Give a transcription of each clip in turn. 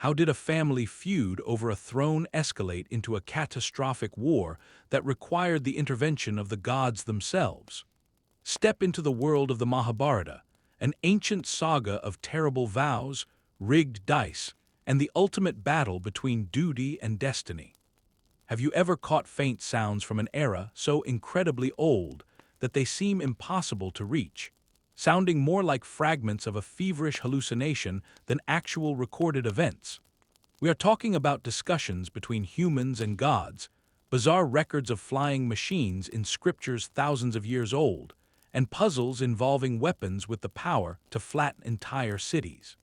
How did a family feud over a throne escalate into a catastrophic war that required the intervention of the gods themselves? Step into the world of the Mahabharata, an ancient saga of terrible vows, rigged dice, and the ultimate battle between duty and destiny. Have you ever caught faint sounds from an era so incredibly old that they seem impossible to reach, sounding more like fragments of a feverish hallucination than actual recorded events? We are talking about discussions between humans and gods, bizarre records of flying machines in scriptures thousands of years old, and puzzles involving weapons with the power to flatten entire cities.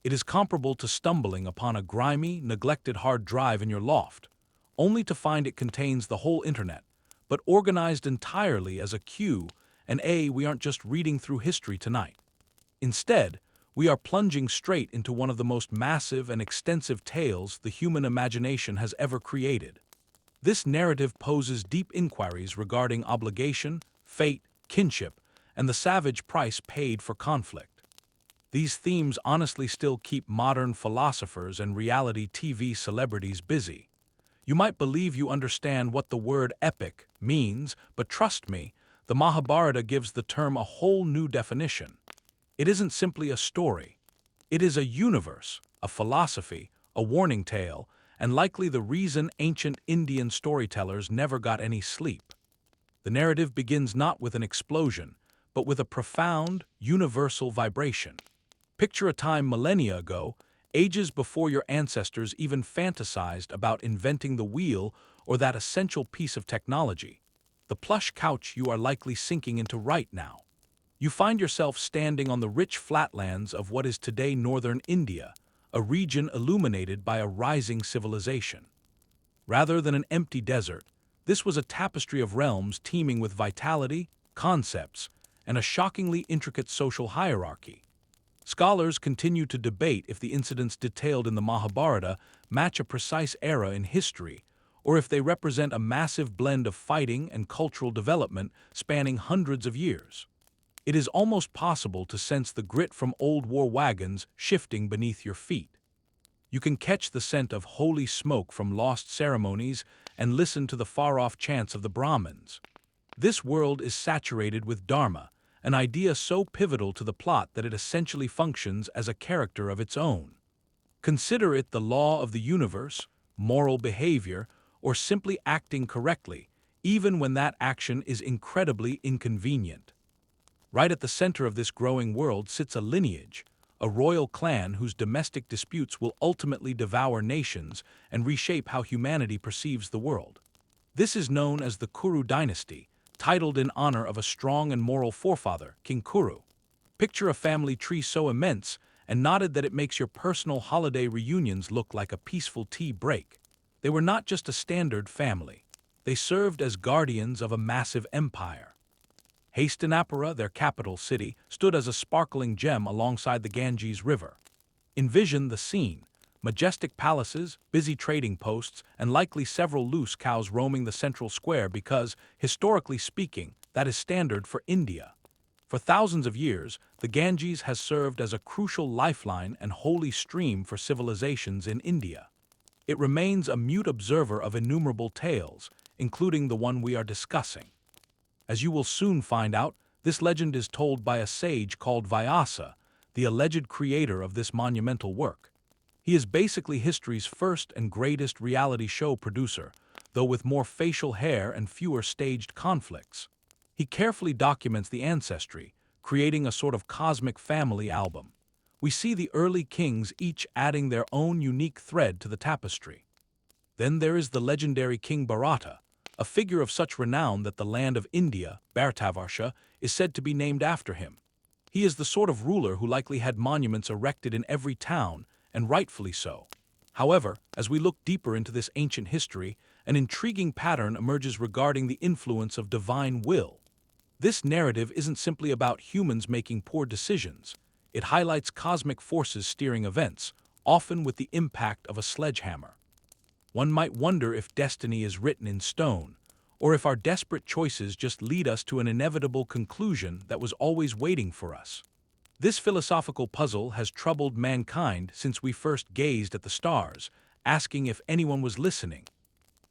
It is comparable to stumbling upon a grimy, neglected hard drive in your loft, only to find it contains the whole internet, but organized entirely as a Q and A. We aren't just reading through history tonight. Instead, we are plunging straight into one of the most massive and extensive tales the human imagination has ever created. This narrative poses deep inquiries regarding obligation, fate, kinship, and the savage price paid for conflict. These themes honestly still keep modern philosophers and reality TV celebrities busy. You might believe you understand what the word epic means, but trust me, the Mahabharata gives the term a whole new definition. It isn't simply a story. It is a universe, a philosophy, a warning tale, and likely the reason ancient Indian storytellers never got any sleep. The narrative begins not with an explosion, but with a profound, universal vibration. Picture a time millennia ago, ages before your ancestors even fantasized about inventing the wheel or that essential piece of technology. The plush couch you are likely sinking into right now. You find yourself standing on the rich flatlands of what is today northern India, a region illuminated by a rising civilization. Rather than an empty desert, this was a tapestry of realms teeming with vitality, concepts, and a shockingly intricate social hierarchy. Scholars continue to debate if the incidents detailed in the Mahabharata match a precise era in history, or if they represent a massive blend of fighting and cultural development spanning hundreds of years. It is almost possible to sense the grit from old war wagons shifting beneath your feet. You can catch the scent of holy smoke from lost ceremonies and listen to the far-off chants of the Brahmins. This world is saturated with Dharma, an idea so pivotal to the plot that it essentially functions as a character of its own. Consider it the law of the universe, moral behavior, or simply acting correctly, even when that action is incredibly inconvenient. Right at the center of this growing world sits a lineage, a royal clan whose domestic disputes will ultimately devour nations and reshape how humanity perceives the world. This is known as the Kuru Dynasty, titled in honor of a strong and moral forefather, King Kuru. Picture a family tree so immense and knotted that it makes your personal holiday reunions look like a peaceful tea break. They were not just a standard family. They served as guardians of a massive empire. Hastinapura, their capital city, stood as a sparkling gem alongside the Ganges River. Envision the scene: majestic palaces, busy trading posts, and likely several loose cows roaming the central square because, historically speaking, that is standard for India. For thousands of years, the Ganges has served as a crucial lifeline and holy stream for civilizations in India. It remains a mute observer of innumerable tales, including the one we are discussing. As you will soon find out, this legend is told by a sage called Vyasa, the alleged creator of this monumental work. He is basically history's first and greatest reality show producer, though with more facial hair and fewer staged conflicts. He carefully documents the ancestry, creating a sort of cosmic family album. We see the early kings each adding their own unique thread to the tapestry. Then there is the legendary King Bharata, a figure of such renown that the land of India, Bharatavarsha, is said to be named after him. He is the sort of ruler who likely had monuments erected in every town, and rightfully so. However, as we look deeper into this ancient history, an intriguing pattern emerges regarding the influence of divine will. This narrative isn't simply about humans making poor decisions. It highlights cosmic forces steering events, often with the impact of a sledgehammer. One might wonder if destiny is written in stone, or if our desperate choices just lead us to an inevitable conclusion that was always waiting for us. This philosophical puzzle has troubled mankind since we first gazed at the stars, asking if anyone was listening.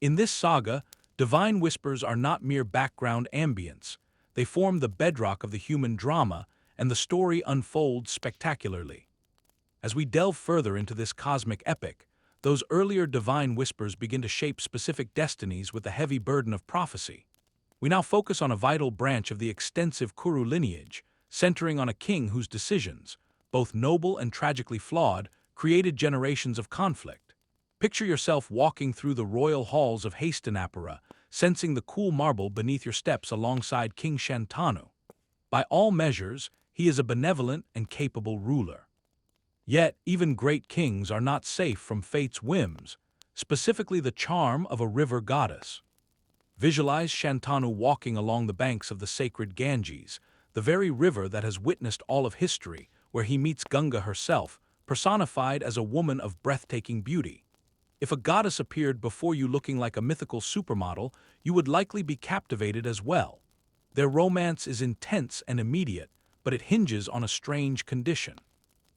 In this saga, divine whispers are not mere background ambience. They form the bedrock of the human drama, and the story unfolds spectacularly. As we delve further into this cosmic epic, those earlier divine whispers begin to shape specific destinies with the heavy burden of prophecy. We now focus on a vital branch of the extensive Kuru lineage, centering on a king whose decisions, both noble and tragically flawed, created generations of conflict. Picture yourself walking through the royal halls of Hastinapura, sensing the cool marble beneath your steps alongside King Shantanu. By all measures, he is a benevolent and capable ruler. Yet, even great kings are not safe from fate's whims, specifically the charm of a river goddess. Visualize Shantanu walking along the banks of the sacred Ganges, the very river that has witnessed all of history, where he meets Ganga herself, personified as a woman of breathtaking beauty. If a goddess appeared before you looking like a mythical supermodel, you would likely be captivated as well. Their romance is intense and immediate, but it hinges on a strange condition.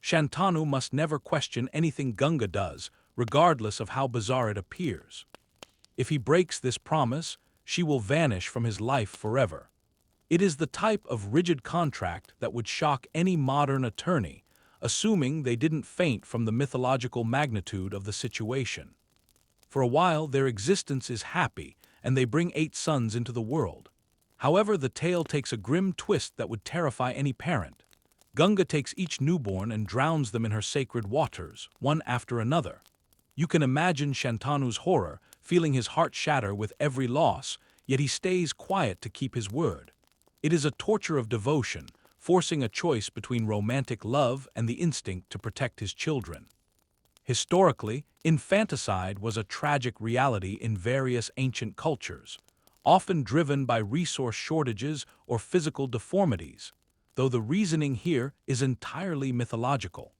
Shantanu must never question anything Ganga does, regardless of how bizarre it appears. If he breaks this promise, she will vanish from his life forever. It is the type of rigid contract that would shock any modern attorney, assuming they didn't faint from the mythological magnitude of the situation. For a while, their existence is happy, and they bring 8 sons into the world. However, the tale takes a grim twist that would terrify any parent. Ganga takes each newborn and drowns them in her sacred waters, one after another. You can imagine Shantanu's horror, feeling his heart shatter with every loss, yet he stays quiet to keep his word. It is a torture of devotion, forcing a choice between romantic love and the instinct to protect his children. Historically, infanticide was a tragic reality in various ancient cultures, often driven by resource shortages or physical deformities, though the reasoning here is entirely mythological.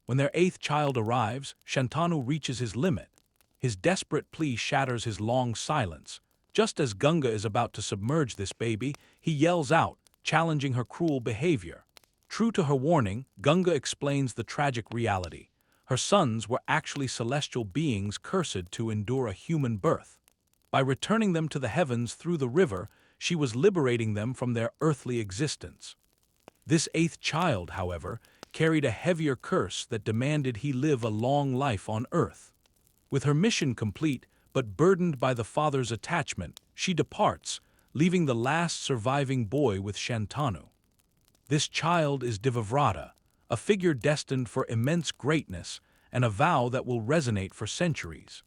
When their 8th child arrives, Shantanu reaches his limit. His desperate plea shatters his long silence. Just as Ganga is about to submerge this baby, he yells out, challenging her cruel behavior. True to her warning, Ganga explains the tragic reality. Her sons were actually celestial beings cursed to endure a human birth. By returning them to the heavens through the river, she was liberating them from their earthly existence. This 8th child, however, carried a heavier curse that demanded he live a long life on earth. With her mission complete, but burdened by the father's attachment, she departs, leaving the last surviving boy with Shantanu. This child is Devavrata, a figure destined for immense greatness and a vow that will resonate for centuries.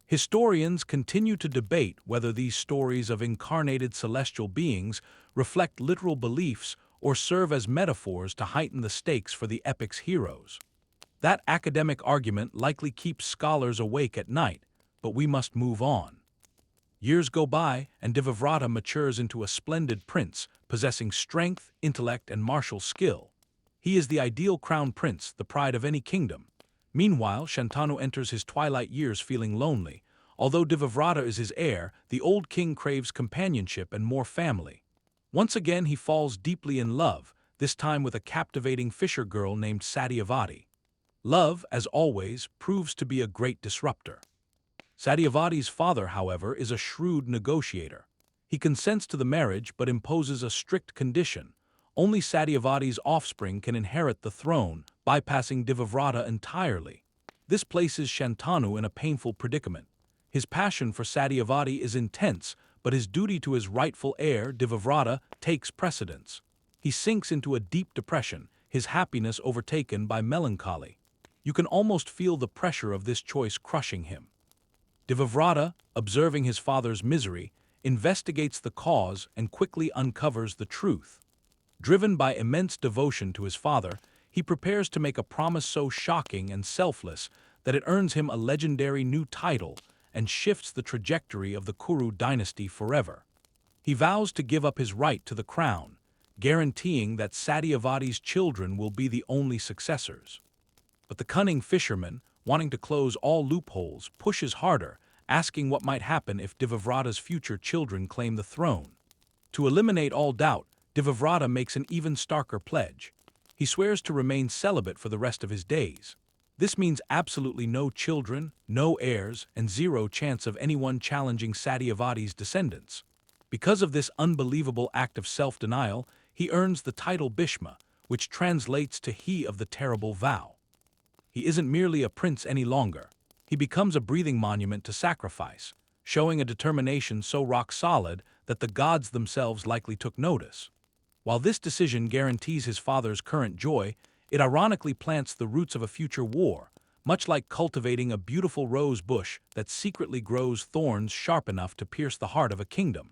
Historians continue to debate whether these stories of incarnated celestial beings reflect literal beliefs or serve as metaphors to heighten the stakes for the epic's heroes. That academic argument likely keeps scholars awake at night, but we must move on. Years go by, and Devavrata matures into a splendid prince, possessing strength, intellect, and martial skill. He is the ideal crown prince, the pride of any kingdom. Meanwhile, Shantanu enters his twilight years feeling lonely. Although Devavrata is his heir, the old king craves companionship and more family. Once again, he falls deeply in love, this time with a captivating fisher girl named Satyavati. Love, as always, proves to be a great disruptor. Satyavati's father, however, is a shrewd negotiator. He consents to the marriage but imposes a strict condition. Only Satyavati's offspring can inherit the throne, bypassing Devavrata entirely. This places Shantanu in a painful predicament. His passion for Satyavati is intense, but his duty to his rightful heir, Devavrata, takes precedence. He sinks into a deep depression, his happiness overtaken by melancholy. You can almost feel the pressure of this choice crushing him. Devavrata, observing his father's misery, investigates the cause and quickly uncovers the truth. Driven by immense devotion to his father, he prepares to make a promise so shocking and selfless that it earns him a legendary new title and shifts the trajectory of the Kuru Dynasty forever. He vows to give up his right to the crown, guaranteeing that Satyavati's children will be the only successors. But the cunning fisherman, wanting to close all loopholes, pushes harder, asking what might happen if Devavrata's future children claim the throne. To eliminate all doubt, Devavrata makes an even starker pledge. He swears to remain celibate for the rest of his days. This means absolutely no children, no heirs, and zero chance of anyone challenging Satyavati's descendants. Because of this unbelievable act of self-denial, he earns the title Bhishma, which translates to He of the Terrible Vow. He isn't merely a prince any longer. He becomes a breathing monument to sacrifice, showing a determination so rock-solid that the gods themselves likely took notice. While this decision guarantees his father's current joy, it ironically plants the roots of a future war, much like cultivating a beautiful rose bush that secretly grows thorns sharp enough to pierce the heart of a kingdom.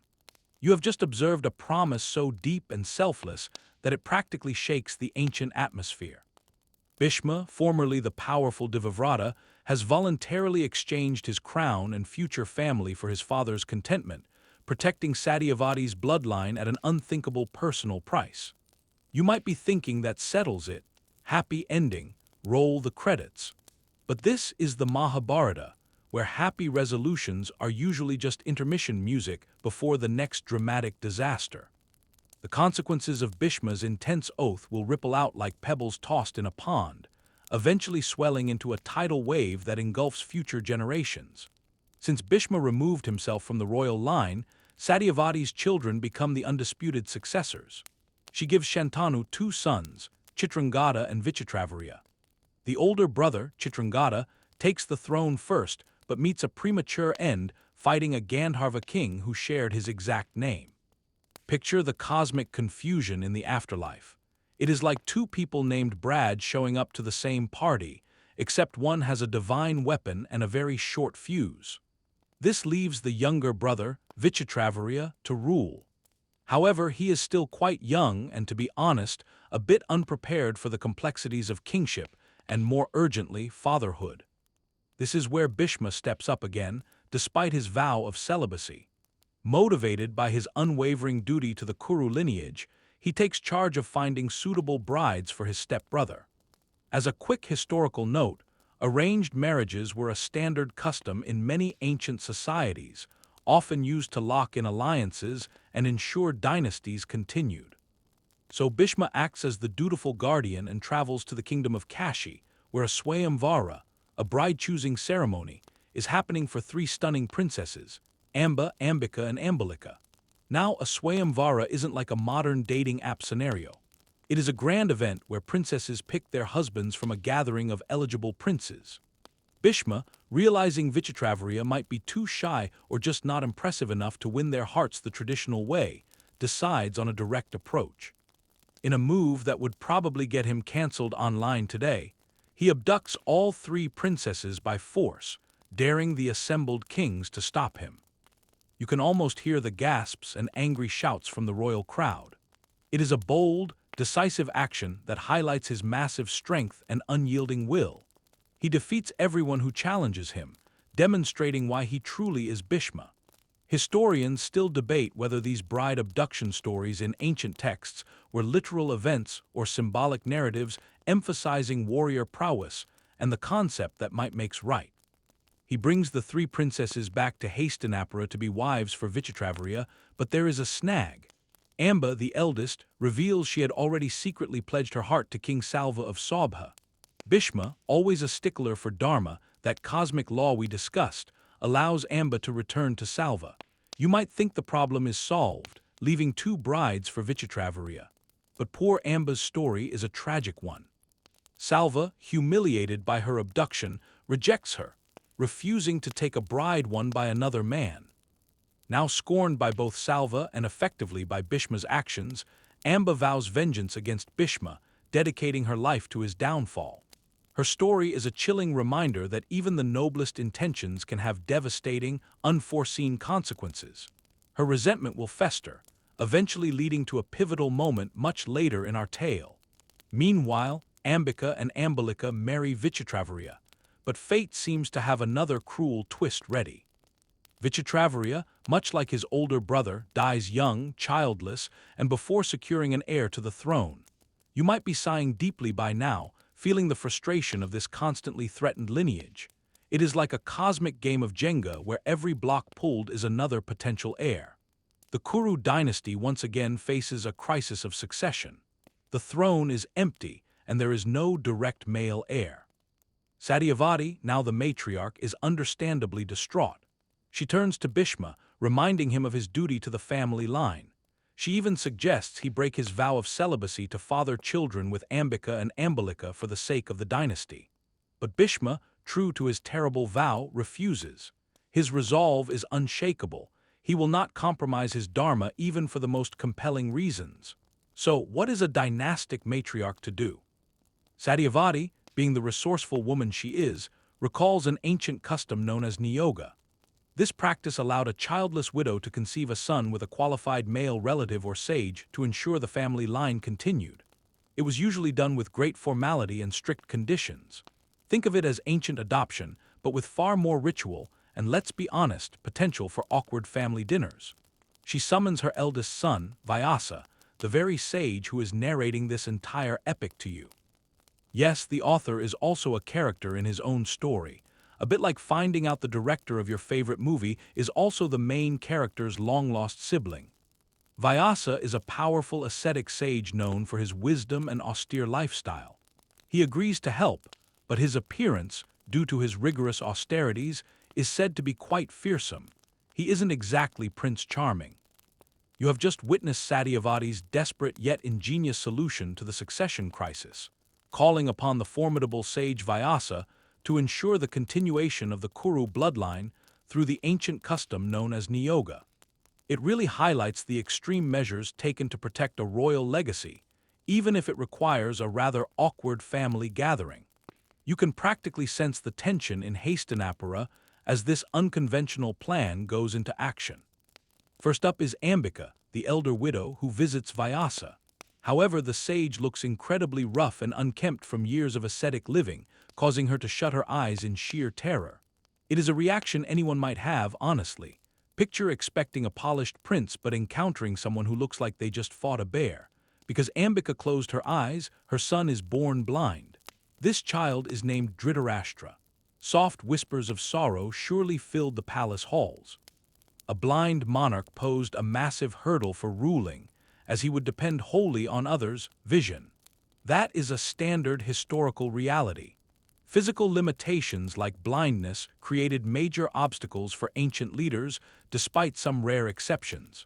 You have just observed a promise so deep and selfless that it practically shakes the ancient atmosphere. Bhishma, formerly the powerful Devavrata, has voluntarily exchanged his crown and future family for his father's contentment, protecting Satyavati's bloodline at an unthinkable personal price. You might be thinking that settles it. Happy ending, roll the credits. But this is the Mahabharata, where happy resolutions are usually just intermission music before the next dramatic disaster. The consequences of Bhishma's intense oath will ripple out like pebbles tossed in a pond, eventually swelling into a tidal wave that engulfs future generations. Since Bhishma removed himself from the royal line, Satyavati's children become the undisputed successors. She gives Shantanu two sons, Chitrangada and Vichitravirya. The older brother, Chitrangada, takes the throne first, but meets a premature end fighting a Gandharva king who shared his exact name. Picture the cosmic confusion in the afterlife. It is like two people named Brad showing up to the same party, except one has a divine weapon and a very short fuse. This leaves the younger brother, Vichitravirya, to rule. However, he is still quite young and, to be honest, a bit unprepared for the complexities of kingship and, more urgently, fatherhood. This is where Bhishma steps up again, despite his vow of celibacy. Motivated by his unwavering duty to the Kuru lineage, he takes charge of finding suitable brides for his stepbrother. As a quick historical note, arranged marriages were a standard custom in many ancient societies, often used to lock in alliances and ensure dynasties continued. So Bhishma acts as the dutiful guardian and travels to the kingdom of Kashi, where a Swayamvara, a bride-choosing ceremony, is happening for three stunning princesses, Amba, Ambika, and Ambalika. Now, a Swayamvara isn't like a modern dating app scenario. It is a grand event where princesses pick their husbands from a gathering of eligible princes. Bhishma, realizing Vichitravirya might be too shy or just not impressive enough to win their hearts the traditional way, decides on a direct approach. In a move that would probably get him cancelled online today, he abducts all three princesses by force, daring the assembled kings to stop him. You can almost hear the gasps and angry shouts from the royal crowd. It is a bold, decisive action that highlights his massive strength and unyielding will. He defeats everyone who challenges him, demonstrating why he truly is Bhishma. Historians still debate whether these bride abduction stories in ancient texts were literal events or symbolic narratives emphasizing warrior prowess and the concept that might makes right. He brings the three princesses back to Hastinapura to be wives for Vichitravirya, but there is a snag. Amba, the eldest, reveals she had already secretly pledged her heart to King Salva of Saubha. Bhishma, always a stickler for Dharma, that cosmic law we discussed, allows Amba to return to Salva. You might think the problem is solved, leaving two brides for Vichitravirya. But poor Amba's story is a tragic one. Salva, humiliated by her abduction, rejects her, refusing to take a bride won by another man. Now scorned by both Salva and effectively by Bhishma's actions, Amba vows vengeance against Bhishma, dedicating her life to his downfall. Her story is a chilling reminder that even the noblest intentions can have devastating, unforeseen consequences. Her resentment will fester, eventually leading to a pivotal moment much later in our tale. Meanwhile, Ambika and Ambalika marry Vichitravirya, but fate seems to have another cruel twist ready. Vichitravirya, much like his older brother, dies young, childless, and before securing an heir to the throne. You might be sighing deeply by now, feeling the frustration of this constantly threatened lineage. It is like a cosmic game of Jenga where every block pulled is another potential heir. The Kuru Dynasty once again faces a crisis of succession. The throne is empty, and there is no direct male heir. Satyavati, now the matriarch, is understandably distraught. She turns to Bhishma, reminding him of his duty to the family line. She even suggests he break his vow of celibacy to father children with Ambika and Ambalika for the sake of the dynasty. But Bhishma, true to his terrible vow, refuses. His resolve is unshakable. He will not compromise his Dharma even for the most compelling reasons. So, what is a dynastic matriarch to do? Satyavati, being the resourceful woman she is, recalls an ancient custom known as niyoga. This practice allowed a childless widow to conceive a son with a qualified male relative or sage to ensure the family line continued. It was usually done with great formality and strict conditions. Think of it as ancient adoption, but with far more ritual and, let's be honest, potential for awkward family dinners. She summons her eldest son, Vyasa, the very sage who is narrating this entire epic to you. Yes, the author is also a character in his own story. A bit like finding out the director of your favorite movie is also the main character's long-lost sibling. Vyasa is a powerful ascetic sage known for his wisdom and austere lifestyle. He agrees to help, but his appearance, due to his rigorous austerities, is said to be quite fearsome. He isn't exactly Prince Charming. You have just witnessed Satyavati's desperate yet ingenious solution to the succession crisis, calling upon the formidable sage Vyasa to ensure the continuation of the Kuru bloodline through the ancient custom known as niyoga. It really highlights the extreme measures taken to protect a royal legacy, even if it requires a rather awkward family gathering. You can practically sense the tension in Hastinapura as this unconventional plan goes into action. First up is Ambika, the elder widow who visits Vyasa. However, the sage looks incredibly rough and unkempt from years of ascetic living, causing her to shut her eyes in sheer terror. It is a reaction anyone might have, honestly. Picture expecting a polished prince but encountering someone who looks like they just fought a bear. Because Ambika closed her eyes, her son is born blind. This child is named Dhritarashtra. Soft whispers of sorrow surely filled the palace halls. A blind monarch posed a massive hurdle for ruling, as he would depend wholly on others' vision. That is a standard historical reality. Physical limitations like blindness created major obstacles for ancient leaders, despite some rare exceptions.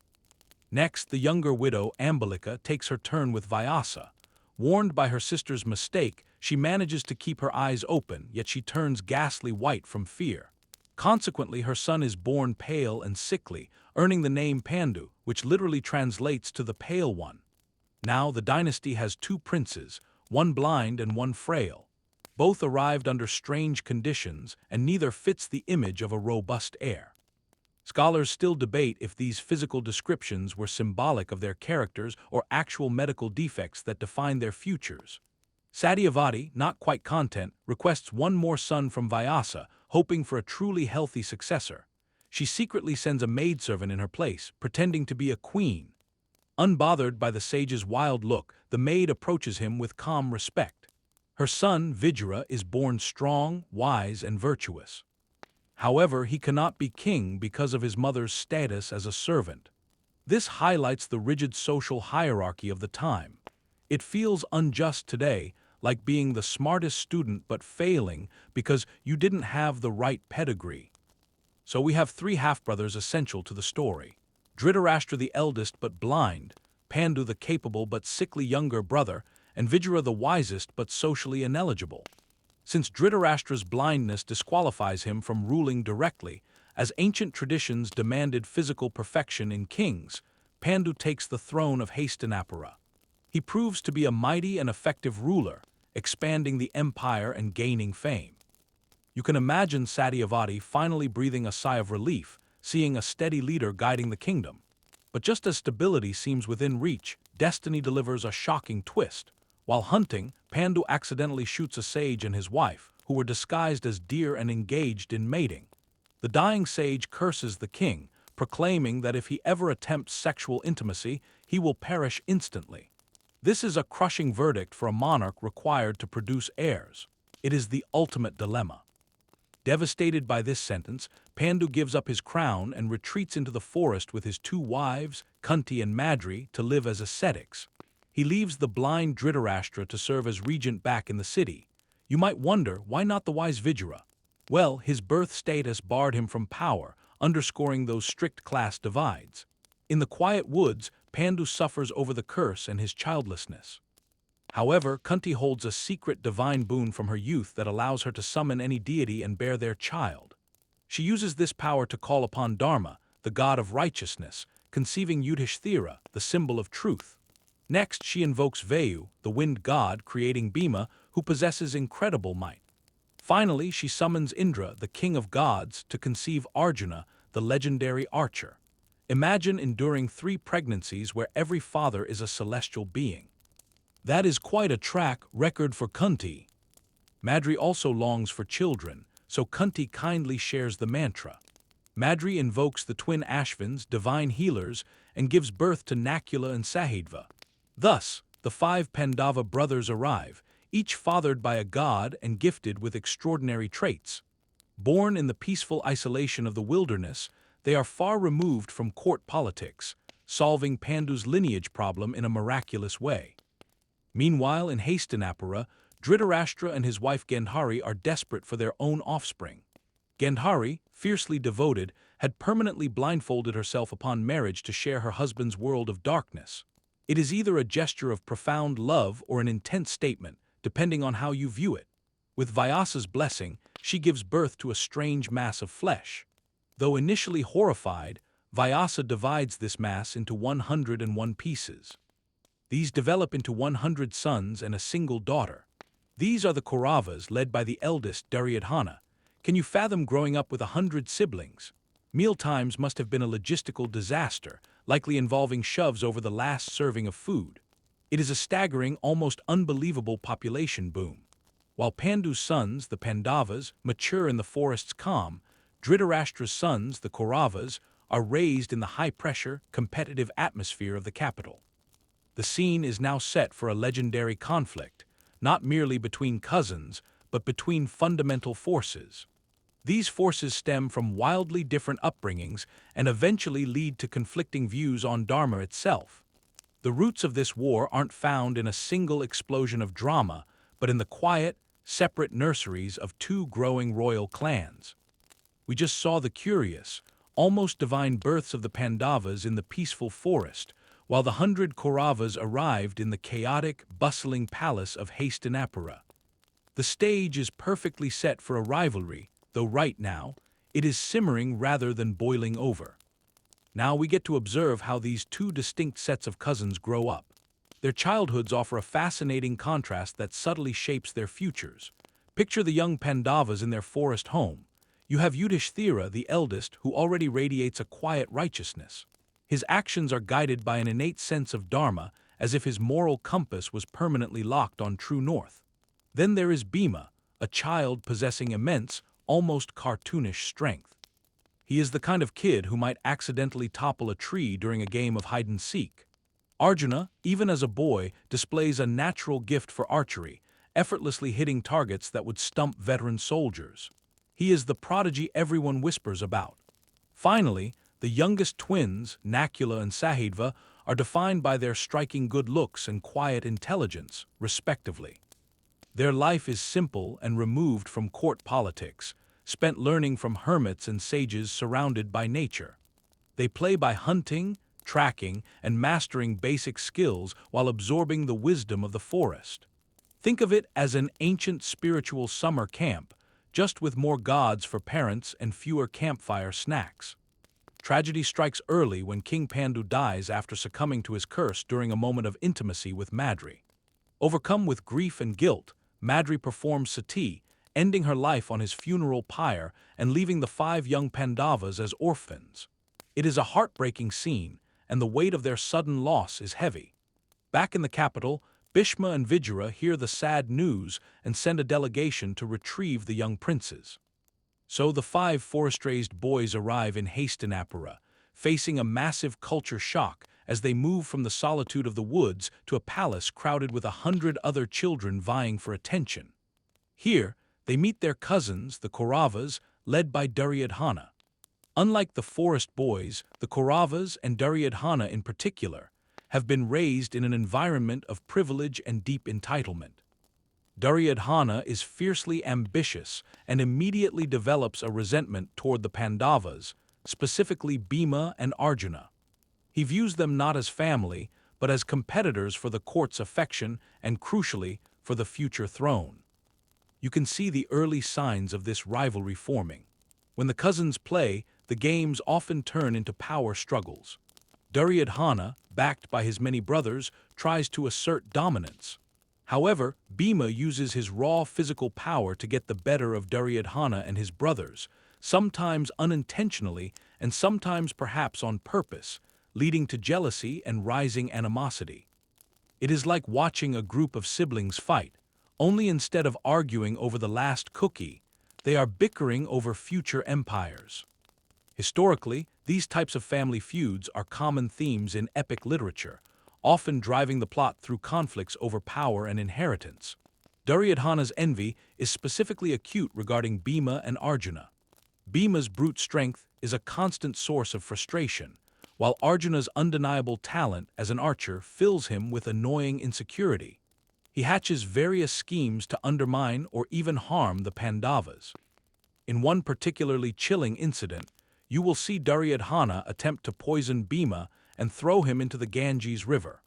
Next, the younger widow Ambalika takes her turn with Vyasa. Warned by her sister's mistake, she manages to keep her eyes open, yet she turns ghastly white from fear. Consequently, her son is born pale and sickly, earning the name Pandu, which literally translates to the Pale One. Now the dynasty has two princes, one blind and one frail. Both arrived under strange conditions, and neither fits the image of a robust heir. Scholars still debate if these physical descriptions were symbolic of their characters or actual medical defects that define their futures. Satyavati, not quite content, requests one more son from Vyasa, hoping for a truly healthy successor. She secretly sends a maidservant in her place, pretending to be a queen. Unbothered by the sage's wild look, the maid approaches him with calm respect. Her son, Vijaya, is born strong, wise, and virtuous. However, he cannot be king because of his mother's status as a servant. This highlights the rigid social hierarchy of the time. It feels unjust today, like being the smartest student but failing because you didn't have the right pedigree. So we have three half-brothers essential to the story. Dhritarashtra the eldest but blind, Pandu the capable but sickly younger brother, and Vijaya the wisest but socially ineligible. Since Dhritarashtra's blindness disqualifies him from ruling directly, as ancient traditions demanded physical perfection in kings, Pandu takes the throne of Hastinapura. He proves to be a mighty and effective ruler, expanding the empire and gaining fame. You can imagine Satyavati finally breathing a sigh of relief, seeing a steady leader guiding the kingdom. But just as stability seems within reach, destiny delivers a shocking twist. While hunting, Pandu accidentally shoots a sage and his wife, who were disguised as deer and engaged in mating. The dying sage curses the king, proclaiming that if he ever attempts sexual intimacy, he will perish instantly. This is a crushing verdict for a monarch required to produce heirs. It is the ultimate dilemma. Devastated by this sentence, Pandu gives up his crown and retreats into the forest with his two wives, Kunti and Madri, to live as ascetics. He leaves the blind Dhritarashtra to serve as regent back in the city. You might wonder, why not the wise Vijaya? Well, his birth status barred him from power, underscoring those strict class divides. In the quiet woods, Pandu suffers over the curse and his childlessness. However, Kunti holds a secret divine boon from her youth that allows her to summon any deity and bear their child. She uses this power to call upon Dharma, the god of righteousness, conceiving Yudhishthira, the symbol of truth. Next, she invokes Vayu, the wind god, creating Bhima, who possesses incredible might. Finally, she summons Indra, the king of gods, to conceive Arjuna, the legendary archer. Imagine enduring 3 pregnancies where every father is a celestial being. That is quite a track record for Kunti. Madri also longs for children, so Kunti kindly shares the mantra. Madri invokes the twin Ashvins, divine healers, and gives birth to Nakula and Sahidva. Thus, the 5 Pandava brothers arrive, each fathered by a god and gifted with extraordinary traits. Born in the peaceful isolation of the wilderness, they are far removed from court politics, solving Pandu's lineage problem in a miraculous way. Meanwhile, in Hastinapura, Dhritarashtra and his wife Gandhari are desperate for their own offspring. Gandhari, fiercely devoted, had permanently blindfolded herself upon marriage to share her husband's world of darkness. It is either a gesture of profound love or an intense statement, depending on how you view it. With Vyasa's blessing, she gives birth to a strange mass of flesh. Though initially horrified, Vyasa divides this mass into 101 pieces. These develop into 100 sons and a single daughter. These are the Kauravas, led by the eldest Duryodhana. Can you fathom growing up with 100 siblings? Mealtimes must have been a logistical disaster, likely involving shoves over the last serving of food. It is a staggering, almost unbelievable population boom. While Pandu's sons, the Pandavas, mature in the forest's calm, Dhritarashtra's sons, the Kauravas, are raised in the high-pressure, competitive atmosphere of the capital. The scene is now set for a legendary conflict, not merely between cousins, but between fundamental forces. These forces stem from wildly different upbringings and eventually lead to conflicting views on Dharma itself. The roots of this war aren't found in a single explosion of drama, but in the quiet, separate nurseries of 2 growing royal clans. We just saw the curious, almost divine births of the Pandavas in the peaceful forest, while the 100 Kauravas arrived in the chaotic, bustling palace of Hastinapura. The stage is perfectly set for a rivalry, though right now, it is simmering rather than boiling over. Now we get to observe how these 2 distinct sets of cousins grow up. Their childhoods offer a fascinating contrast that subtly shapes their futures. Picture the young Pandavas in their forest home. You have Yudhishthira, the eldest, who already radiates a quiet righteousness. His actions are guided by an innate sense of Dharma, as if his moral compass was permanently locked on true north. Then there is Bhima, a child possessing immense, almost cartoonish strength. He is the kind of kid who might accidentally topple a tree during a game of hide-and-seek. Arjuna, even as a boy, displays a natural gift for archery, effortlessly hitting targets that would stump veteran soldiers. He is the prodigy everyone whispers about. Finally, the youngest twins, Nakula and Sahidva, are defined by their striking good looks and quiet intelligence, respectively. Their life is simple and removed from court politics, spent learning from hermits and sages surrounded by nature. They play by hunting, tracking, and mastering basic skills while absorbing the wisdom of the forest. Think of it as an ancient spiritual summer camp, just with more gods for parents and fewer campfire snacks. Tragedy strikes early when King Pandu dies after succumbing to his curse during a moment of intimacy with Madri. Overcome with grief and guilt, Madri performs sati, ending her life on his funeral pyre and leaving the 5 young Pandavas as orphans. It is a heartbreaking scene, and the weight of their sudden loss is heavy. Back in the capital, Bhishma and Vijaya hear the sad news and send a delegation to retrieve the young princes. So the 5 forest-raised boys arrive in Hastinapura, facing a massive culture shock as they move from the solitude of the woods to a palace crowded with 100 other children vying for attention. Here, they meet their cousins, the Kauravas, led by Duryodhana. Unlike the forest boys, the Kauravas, and Duryodhana in particular, have been raised in an environment of privilege and deep entitlement. Duryodhana is fiercely ambitious and immediately develops a resentment toward the Pandavas, specifically Bhima and Arjuna. He views them not as family, but as competitors for the court's affection and, crucially, for the future throne. You can see the early signs of this rivalry forming. When the cousins play, the games often turn into power struggles. Duryodhana, backed by his many brothers, tries to assert dominance. However, Bhima uses his raw physical power to get the better of Duryodhana and his brothers, sometimes unintentionally and sometimes perhaps on purpose, leading to jealousy and rising animosity. It is like watching a group of siblings fight, only instead of arguing over the last cookie, they are bickering over future empires. Historically, these types of family feuds are common themes in epic literature, often driving the plot through conflicts over power and inheritance. Duryodhana's envy is specifically acute regarding Bhima and Arjuna. Bhima's brute strength is a constant source of frustration, while Arjuna's undeniable talent as an archer fills him with annoying insecurity. He hatches various schemes to undermine or even harm the Pandavas. In one particularly chilling incident, you will see Duryodhana attempt to poison Bhima and throw him into the Ganges River.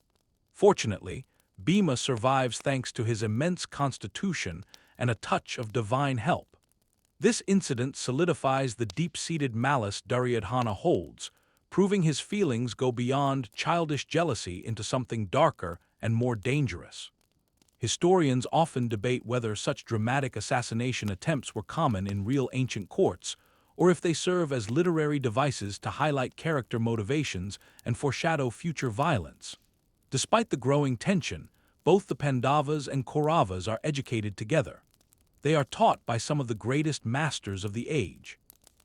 Fortunately, Bhima survives thanks to his immense constitution and a touch of divine help. This incident solidifies the deep-seated malice Duryodhana holds, proving his feelings go beyond childish jealousy into something darker and more dangerous. Historians often debate whether such dramatic assassination attempts were common in real ancient courts, or if they serve as literary devices to highlight character motivations and foreshadow future violence. Despite the growing tension, both the Pandavas and Kauravas are educated together. They are taught by some of the greatest masters of the age.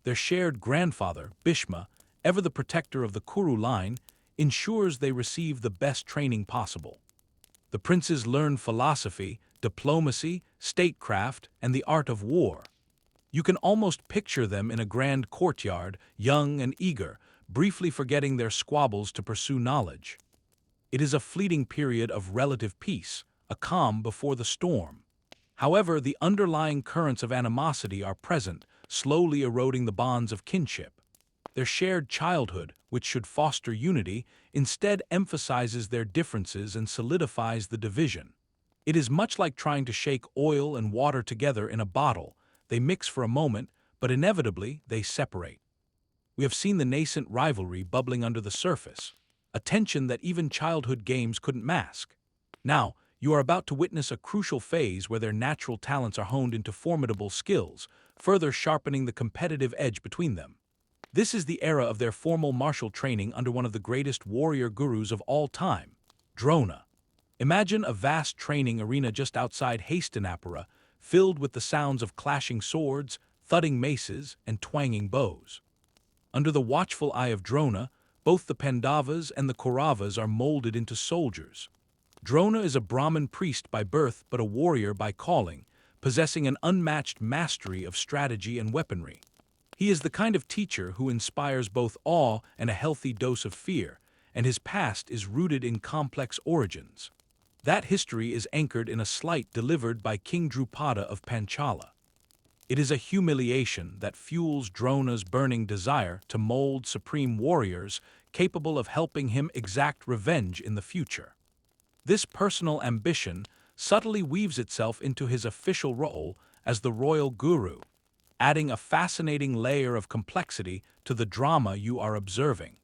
Their shared grandfather, Bhishma, ever the protector of the Kuru line, ensures they receive the best training possible. The princes learn philosophy, diplomacy, statecraft, and the art of war. You can almost picture them in a grand courtyard, young and eager, briefly forgetting their squabbles to pursue knowledge. It is a fleeting period of relative peace, a calm before the storm. However, the underlying currents of animosity are present, slowly eroding the bonds of kinship. Their shared childhood, which should foster unity, instead emphasizes their differences and solidifies the division. It is much like trying to shake oil and water together in a bottle. They mix for a moment, but inevitably they separate. We have seen the nascent rivalry bubbling under the surface, a tension that even childhood games couldn't mask. Now, you are about to witness a crucial phase where their natural talents are honed into formidable skills, further sharpening the competitive edge between them. This is the era of their formal martial training under one of the greatest warrior gurus of all time, Drona. Imagine a vast training arena just outside Hastinapura, filled with the sounds of clashing swords, thudding maces, and twanging bows. Under the watchful eye of Drona, both the Pandavas and the Kauravas are molded into soldiers. Drona is a Brahmin priest by birth but a warrior by calling, possessing an unmatched mastery of strategy and weaponry. He is the kind of teacher who inspires both awe and a healthy dose of fear, and his past is rooted in complex origins. That history is anchored in a slight delivered by King Drupada of Panchala. It is a humiliation that fuels Drona's burning desire to mold supreme warriors capable of helping him exact revenge in the future. This personal ambition subtly weaves itself into his official role as the royal guru, adding a fascinating layer of complexity to the drama you are observing.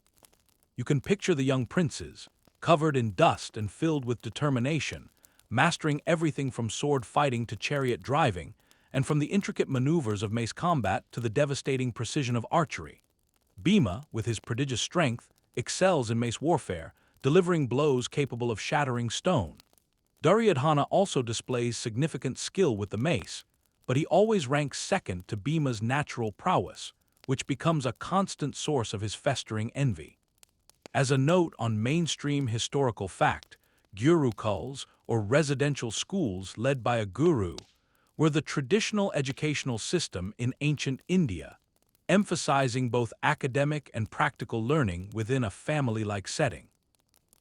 You can picture the young princes, covered in dust and filled with determination, mastering everything from sword fighting to chariot driving, and from the intricate maneuvers of mace combat to the devastating precision of archery. Bhima, with his prodigious strength, excels in mace warfare, delivering blows capable of shattering stone. Duryodhana also displays significant skill with the mace, but he always ranks second to Bhima's natural prowess, which becomes a constant source of his festering envy. As a note on mainstream historical fact, gurukuls, or residential schools led by a guru, were the traditional educational system in ancient India, emphasizing both academic and practical learning within a family-like setting.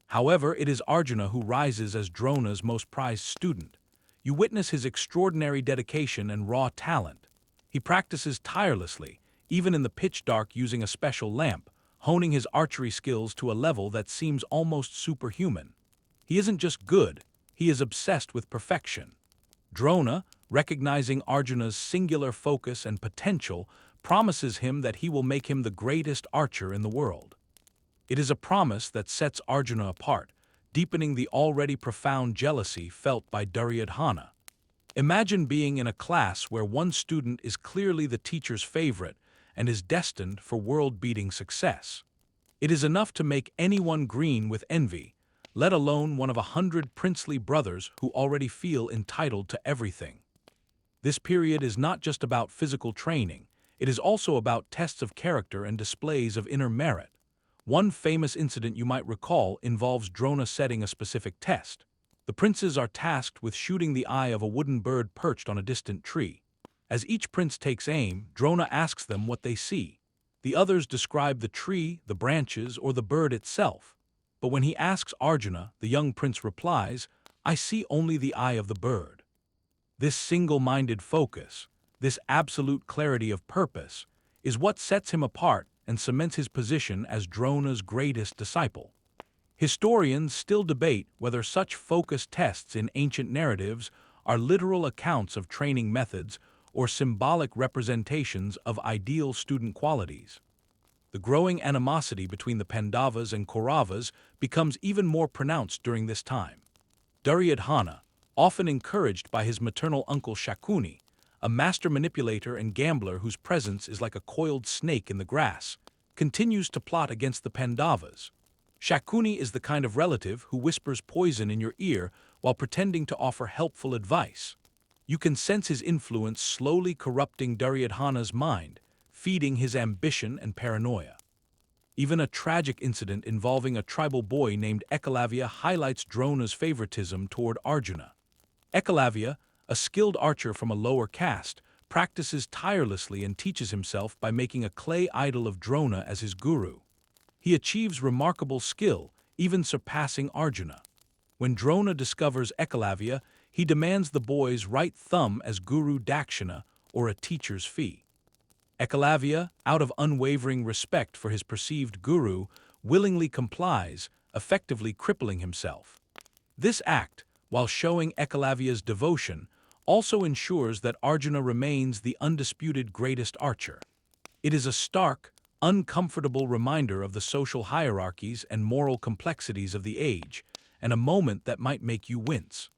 However, it is Arjuna who rises as Drona's most prized student. You witness his extraordinary dedication and raw talent. He practices tirelessly, even in the pitch dark using a special lamp, honing his archery skills to a level that seems almost superhuman. He isn't just good, he is obsessed with perfection. Drona, recognizing Arjuna's singular focus and potential, promises him that he will make him the greatest archer in the world. It is a promise that sets Arjuna apart, deepening the already profound jealousy felt by Duryodhana. Imagine being in a class where one student is clearly the teacher's favorite and is destined for world-beating success. It is enough to make anyone green with envy, let alone one of 100 princely brothers who already feel entitled to everything. This period is not just about physical training, it is also about tests of character and displays of inner merit. One famous incident you might recall involves Drona setting a specific test. The princes are tasked with shooting the eye of a wooden bird perched on a distant tree. As each prince takes aim, Drona asks them what they see. The others describe the tree, the branches, or the bird itself. But when he asks Arjuna, the young prince replies, "I see only the eye of the bird." This single-minded focus, this absolute clarity of purpose, is what sets him apart and cements his position as Drona's greatest disciple. Historians still debate whether such focus tests in ancient narratives are literal accounts of training methods or symbolic representations of ideal student qualities. The growing animosity between the Pandavas and Kauravas becomes even more pronounced during this time. Duryodhana, often encouraged by his maternal uncle Shakuni, a master manipulator and gambler whose presence is like a coiled snake in the grass, continues to plot against the Pandavas. Shakuni is the kind of relative who whispers poison in your ear while pretending to offer helpful advice. You can sense his influence slowly corrupting Duryodhana's mind, feeding his ambition and paranoia. Even a tragic incident involving a tribal boy named Ekalavya highlights Drona's favoritism toward Arjuna. Ekalavya, a skilled archer from a lower caste, practices tirelessly and teaches himself by making a clay idol of Drona as his guru. He achieves remarkable skill, even surpassing Arjuna. When Drona discovers Ekalavya, he demands the boy's right thumb as guru dakshina, or a teacher's fee. Ekalavya, out of unwavering respect for his perceived guru, willingly complies, effectively crippling himself. This act, while showing Ekalavya's devotion, also ensures that Arjuna remains the undisputed greatest archer. It is a stark, uncomfortable reminder of the social hierarchies and moral complexities of the age, and a moment that might make you wince.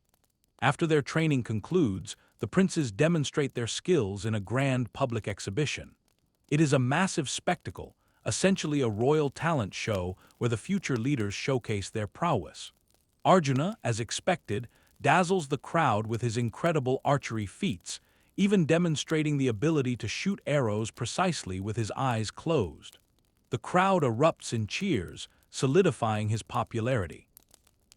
After their training concludes, the princes demonstrate their skills in a grand public exhibition. It is a massive spectacle, essentially a royal talent show where the future leaders showcase their prowess. Arjuna, as expected, dazzles the crowd with his incredible archery feats, even demonstrating the ability to shoot arrows precisely with his eyes closed. The crowd erupts in cheers, solidifying his popularity.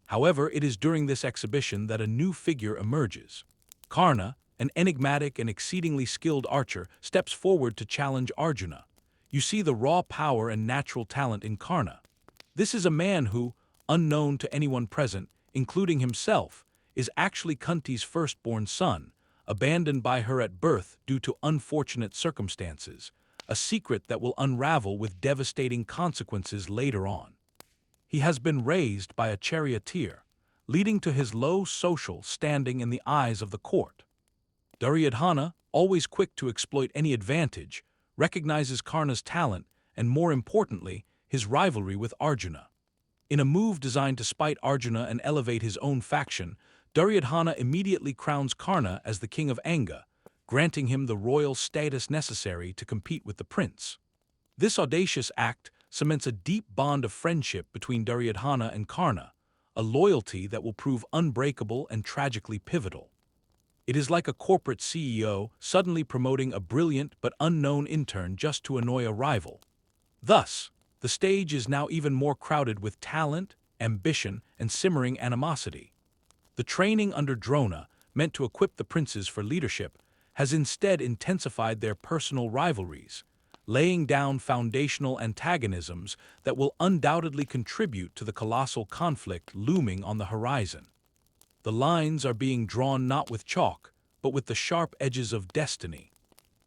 However, it is during this exhibition that a new figure emerges. Karna, an enigmatic and exceedingly skilled archer, steps forward to challenge Arjuna. You see the raw power and natural talent in Karna. This is a man who, unknown to anyone present, including himself, is actually Kunti's firstborn son, abandoned by her at birth due to unfortunate circumstances, a secret that will unravel with devastating consequences later on. He has been raised by a charioteer, leading to his low social standing in the eyes of the court. Duryodhana, always quick to exploit any advantage, recognizes Karna's talent and, more importantly, his rivalry with Arjuna. In a move designed to spite Arjuna and elevate his own faction, Duryodhana immediately crowns Karna as the king of Anga, granting him the royal status necessary to compete with the prince. This audacious act cements a deep bond of friendship between Duryodhana and Karna, a loyalty that will prove unbreakable and tragically pivotal. It is like a corporate CEO suddenly promoting a brilliant but unknown intern just to annoy a rival. Thus, the stage is now even more crowded with talent, ambition, and simmering animosity. The training under Drona, meant to equip the princes for leadership, has instead intensified their personal rivalries, laying down foundational antagonisms that will undoubtedly contribute to the colossal conflict looming on the horizon. The lines are being drawn not with chalk, but with the sharp edges of destiny.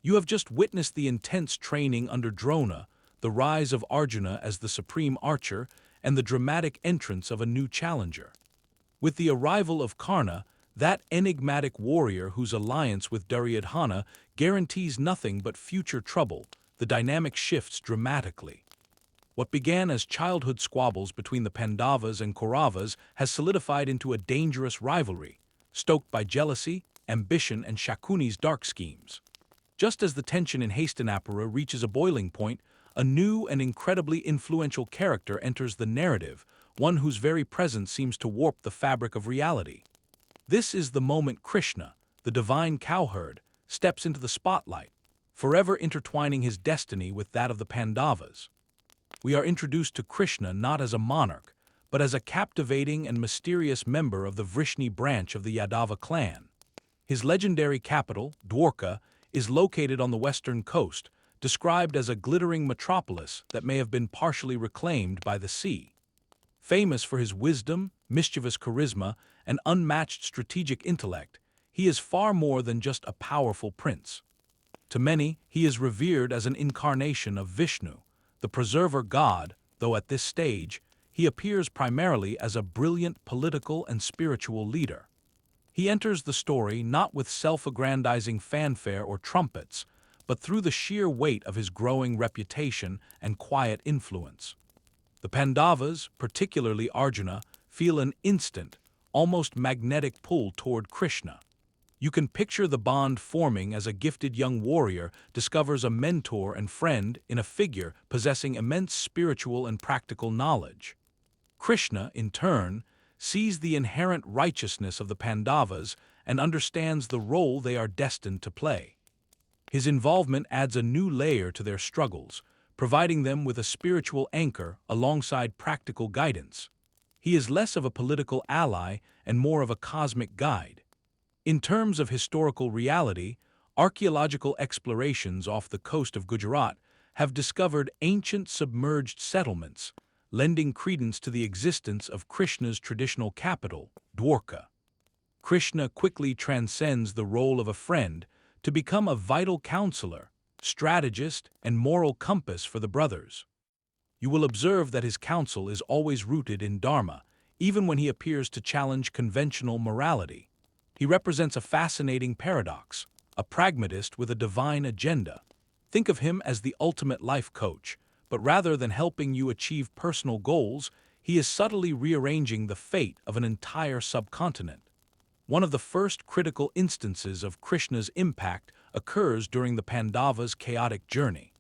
You have just witnessed the intense training under Drona, the rise of Arjuna as the supreme archer, and the dramatic entrance of a new challenger. With the arrival of Karna, that enigmatic warrior whose alliance with Duryodhana guarantees nothing but future trouble, the dynamic shifts dramatically. What began as childhood squabbles between the Pandavas and Kauravas has solidified into a dangerous rivalry, stoked by jealousy, ambition, and Shakuni's dark schemes. Just as the tension in Hastinapura reaches a boiling point, a new and incredibly influential character enters the narrative, one whose very presence seems to warp the fabric of reality. This is the moment Krishna, the divine cowherd, steps into the spotlight, forever intertwining his destiny with that of the Pandavas. We are introduced to Krishna not as a monarch, but as a captivating and mysterious member of the Vrishni branch of the Yadava clan. His legendary capital, Dwarka, is located on the western coast, described as a glittering metropolis that may have been partially reclaimed by the sea. Famous for his wisdom, mischievous charisma, and unmatched strategic intellect, he is far more than just a powerful prince. To many, he is revered as an incarnation of Vishnu, the preserver god, though at this stage, he appears primarily as a brilliant political and spiritual leader. He enters the story not with self-aggrandizing fanfare or trumpets, but through the sheer weight of his growing reputation and quiet influence. The Pandavas, particularly Arjuna, feel an instant, almost magnetic pull toward Krishna. You can picture the bond forming as a gifted young warrior discovers a mentor and friend in a figure possessing immense spiritual and practical knowledge. Krishna, in turn, sees the inherent righteousness of the Pandavas and understands the role they are destined to play. His involvement adds a new layer to their struggles, providing them with a spiritual anchor alongside practical guidance. He is less of a political ally and more of a cosmic guide. In terms of historical reality, archaeological explorations off the coast of Gujarat have discovered ancient submerged settlements, lending credence to the existence of Krishna's traditional capital, Dwarka. Krishna quickly transcends the role of a friend to become a vital counselor, strategist, and moral compass for the brothers. You will observe that his counsel is always rooted in Dharma, even when he appears to challenge conventional morality. He represents a fascinating paradox, a pragmatist with a divine agenda. Think of him as the ultimate life coach, but rather than helping you achieve personal goals, he is subtly rearranging the fate of an entire subcontinent. One of the first critical instances of Krishna's impact occurs during the Pandavas' chaotic journey.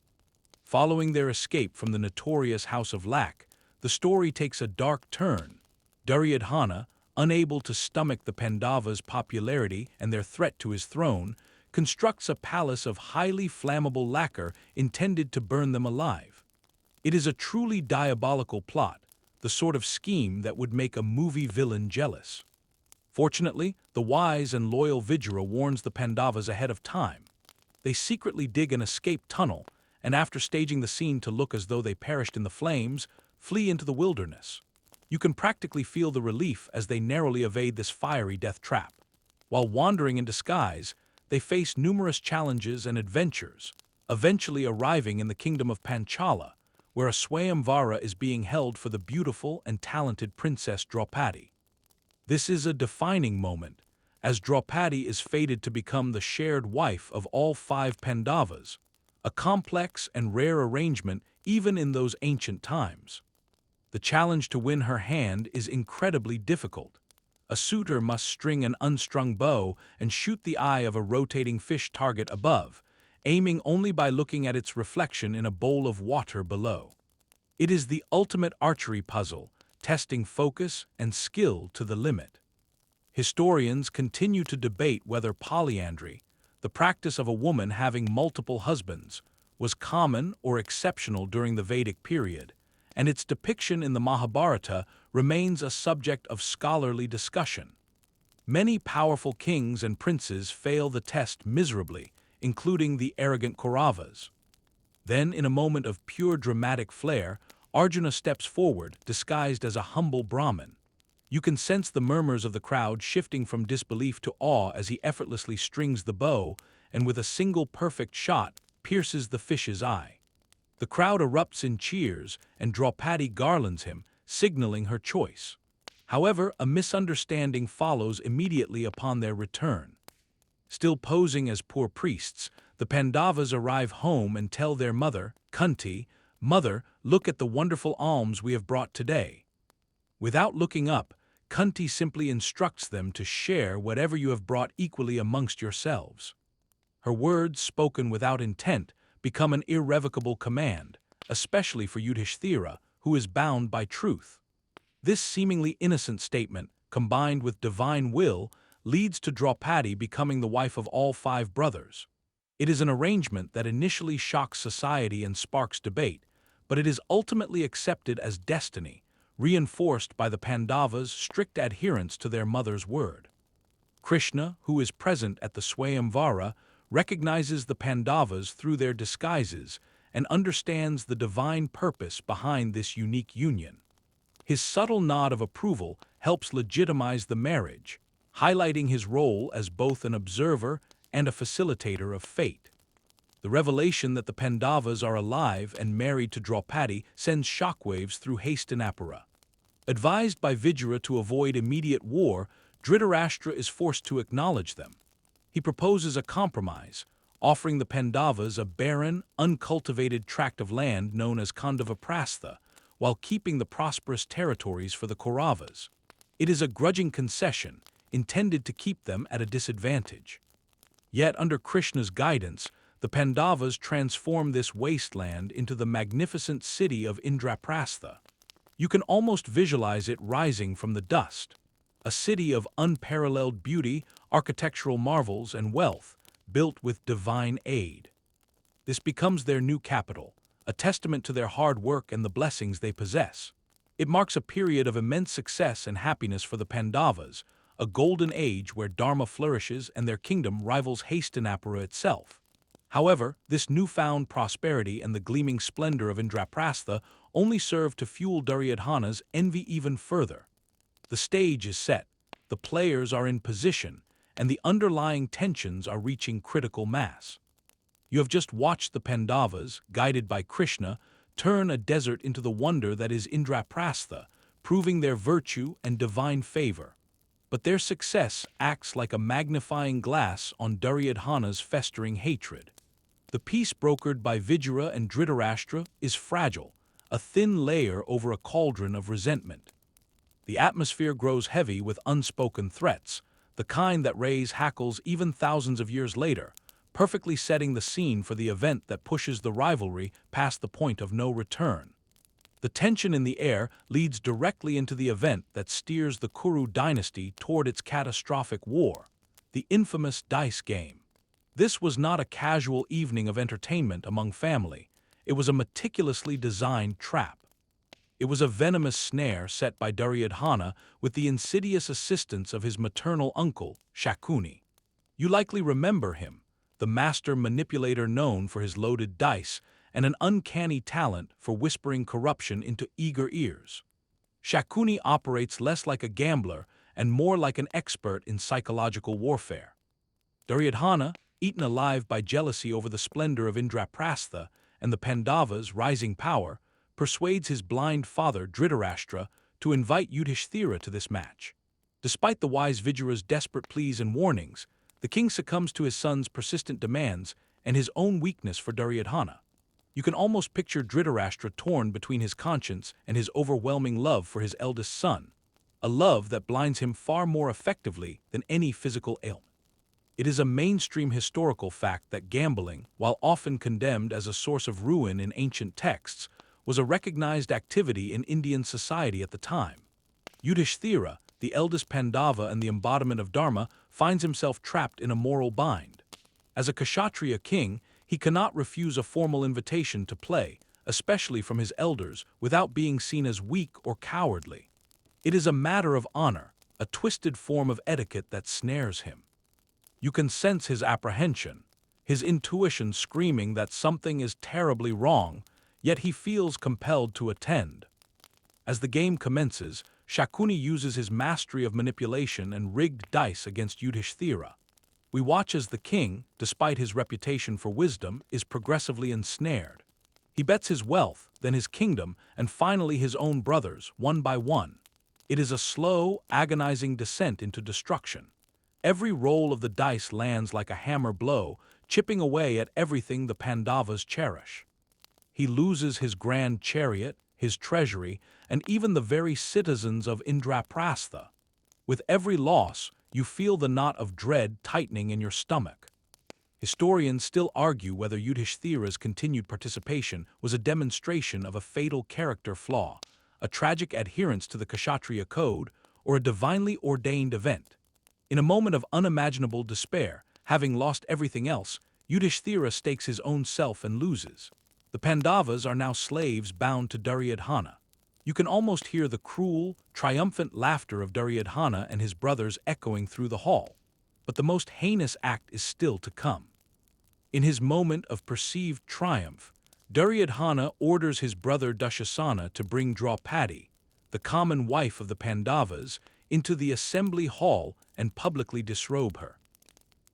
Following their escape from the notorious House of Lac, the story takes a dark turn. Duryodhana, unable to stomach the Pandavas' popularity and their threat to his throne, constructs a palace of highly flammable lacquer intended to burn them alive. It is a truly diabolical plot, the sort of scheme that would make a movie villain jealous. Fortunately, the wise and loyal Vijra warns the Pandavas ahead of time. They secretly dig an escape tunnel, and after staging the scene to look as though they perished in the flames, flee into the wilderness. You can practically feel the relief as they narrowly evade this fiery death trap. While wandering in disguise, they face numerous challenges and adventures, eventually arriving in the kingdom of Panchala, where a Swayamvara is being held for the beautiful and talented Princess Draupadi. This is a defining moment, as Draupadi is fated to become the shared wife of all 5 Pandavas, a complex and rare arrangement even in those ancient times. The challenge to win her hand is incredibly difficult. A suitor must string an unstrung bow and shoot the eye of a rotating fish target above, aiming only by looking at its reflection in a bowl of water below. It is the ultimate archery puzzle, testing focus and skill to the limit. Historians continue to debate whether polyandry, the practice of a woman having multiple husbands, was common or exceptional during the Vedic period, and its depiction in the Mahabharata remains a subject of scholarly discussion. Many powerful kings and princes fail the test miserably, including the arrogant Kauravas. Then, in a moment of pure dramatic flair, Arjuna steps forward, disguised as a humble Brahmin. You can sense the murmurs of the crowd shifting from disbelief to awe as he effortlessly strings the bow and with a single perfect shot pierces the fish's eye. The crowd erupts in cheers and Draupadi garlands him, signaling her choice. However, a misunderstanding follows immediately upon their return. Still posing as poor priests, the Pandavas arrive home and tell their mother, Kunti, "Mother, look at the wonderful alms we have brought today." Without looking up, Kunti simply instructs them to share whatever you have brought equally amongst yourselves. Her words, spoken without intent, become an irrevocable command, especially for Yudhishthira, who is bound by truth. This seemingly innocent statement, combined with divine will, leads to Draupadi becoming the wife of all five brothers. It is an arrangement that initially shocks society and sparks debate, but it is ultimately accepted as destiny, reinforced by the Pandavas' strict adherence to their mother's word. Krishna, who is present at the Swayamvara, recognizes the Pandavas through their disguises and understands the divine purpose behind this unique union. His subtle nod of approval helps legitimize the marriage, highlighting his role as both an observer and a facilitator of fate. The revelation that the Pandavas are alive and married to Draupadi sends shockwaves through Hastinapura. Advised by Vidura to avoid immediate war, Dhritarashtra is forced to acknowledge them. He proposes a compromise, offering the Pandavas a barren, uncultivated tract of land known as Indraprastha, while keeping the prosperous territories for the Kauravas. It is a grudging concession, intended to keep them at a disadvantage. Yet under Krishna's guidance, the Pandavas transform this wasteland into the magnificent city of Indraprastha. You can almost visualize it rising from the dust, a city of unparalleled beauty, architectural marvels, and wealth, built with divine aid. This becomes their new capital, a testament to their hard work and the blessings they possess. It marks a period of immense success and happiness for the Pandavas, a golden age where Dharma flourishes and their kingdom rivals Hastinapura itself. However, this newfound prosperity and the gleaming splendor of Indraprastha only serve to fuel Duryodhana's envy even further. The stage is set, the players are in position, and the underlying tensions are reaching critical mass. You have just watched the Pandavas, guided by Krishna, turn a desert into the wonder that is Indraprastha, proving their virtue and divine favor. But their success acts like a magnifying glass on Duryodhana's festering hatred. The peace brokered by Vidura and Dhritarashtra is fragile, a thin layer over a cauldron of resentment. The atmosphere grows heavy with unspoken threats, the kind that raise hackles even thousands of years later, perfectly setting the scene for the event that pushes the rivalry past the point of no return. The tension in the air leads directly into the event that steers the Kuru Dynasty toward its catastrophic war, the infamous dice game. This was not a casual evening of entertainment among family, it was a meticulously designed trap. It was a venomous snare set by Duryodhana with the insidious assistance of his maternal uncle, Shakuni. You likely remember him, the master manipulator known for his loaded dice and an uncanny talent for whispering corruption into eager ears. Shakuni operates less like a gambler and more like an expert in psychological warfare. Duryodhana, eaten alive by jealousy over the splendor of Indraprastha and the Pandavas' rising power, persuades his blind father Dhritarashtra to invite Yudhishthira to this match. Despite the wise Vidura's desperate pleas and warnings, the king succumbs to his son's persistent demands and his own weakness for Duryodhana. You can almost picture Dhritarashtra torn between his conscience and his overwhelming love for his eldest son, a love that blinds him far more effectively than any physical ailment. It is a mainstream historical fact that gambling, while often condemned as a source of ruin in ancient texts, was a recognized activity in Indian society at the time. Yudhishthira, the eldest Pandava and the embodiment of Dharma, finds himself trapped in a moral bind. As a Kshatriya king, he cannot refuse a formal invitation to play, especially from his elders, without being seen as weak or cowardly. It is a matter of honor, a twisted form of etiquette that snares him. You can sense his apprehension. his intuition screaming that something is terribly wrong, yet he feels compelled to attend. As the game commences, Shakuni uses his mastery of manipulation and rigged dice against Yudhishthira. We watch as the king, despite his reputation for wisdom, is progressively ensnared. He bets his wealth, then his kingdom, and finally his own brothers, one by one. It is a slow, agonizing descent into destruction. Every roll of the dice lands like a hammer blow, chipping away at everything the Pandavas cherish. He loses his grand chariot, his treasury, and even the very citizens of Indraprastha. With every loss, you feel the knot of dread tightening in your stomach. Historians still argue whether Yudhishthira's continued participation was a demonstration of a fatal character flaw, a tragic adherence to the Kshatriya code, or a divinely ordained event. In a moment of unimaginable despair, having lost everything else, Yudhishthira stakes his own self and loses. The Pandavas are now slaves bound to Duryodhana. You can almost hear the cruel, triumphant laughter of Duryodhana and his brothers echoing through the hall. But the most heinous act is still to come. In his moment of perceived triumph, Duryodhana orders his brother Dushasana to bring Draupadi, the common wife of the Pandavas, into the assembly hall and publicly disrobe her.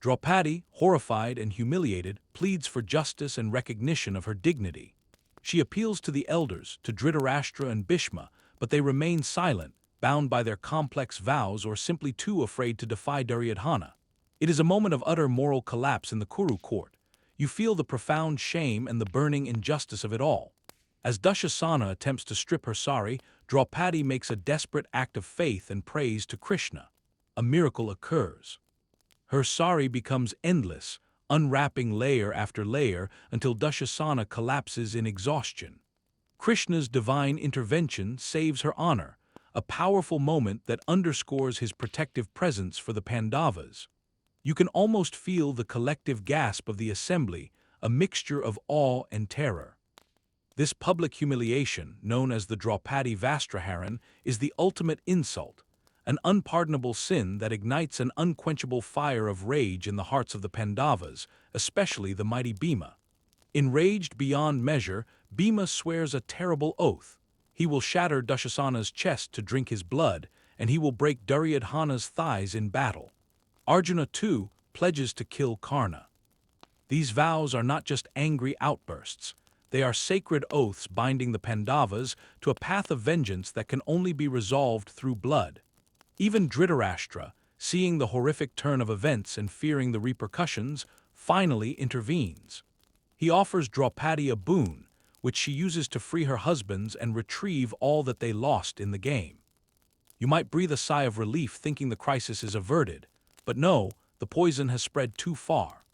Draupadi, horrified and humiliated, pleads for justice and recognition of her dignity. She appeals to the elders, to Dhritarashtra and Bhishma, but they remain silent, bound by their complex vows or simply too afraid to defy Duryodhana. It is a moment of utter moral collapse in the Kuru court. You feel the profound shame and the burning injustice of it all. As Dushasana attempts to strip her sari, Draupadi makes a desperate act of faith and prays to Krishna. A miracle occurs. Her sari becomes endless, unwrapping layer after layer until Dushasana collapses in exhaustion. Krishna's divine intervention saves her honor, a powerful moment that underscores his protective presence for the Pandavas. You can almost feel the collective gasp of the assembly, a mixture of awe and terror. This public humiliation, known as the Draupadi Vastraharan, is the ultimate insult, an unpardonable sin that ignites an unquenchable fire of rage in the hearts of the Pandavas, especially the mighty Bhima. Enraged beyond measure, Bhima swears a terrible oath. He will shatter Dushasana's chest to drink his blood, and he will break Duryodhana's thighs in battle. Arjuna, too, pledges to kill Karna. These vows are not just angry outbursts. They are sacred oaths binding the Pandavas to a path of vengeance that can only be resolved through blood. Even Dhritarashtra, seeing the horrific turn of events and fearing the repercussions, finally intervenes. He offers Draupadi a boon, which she uses to free her husbands and retrieve all that they lost in the game. You might breathe a sigh of relief thinking the crisis is averted, but no, the poison has spread too far.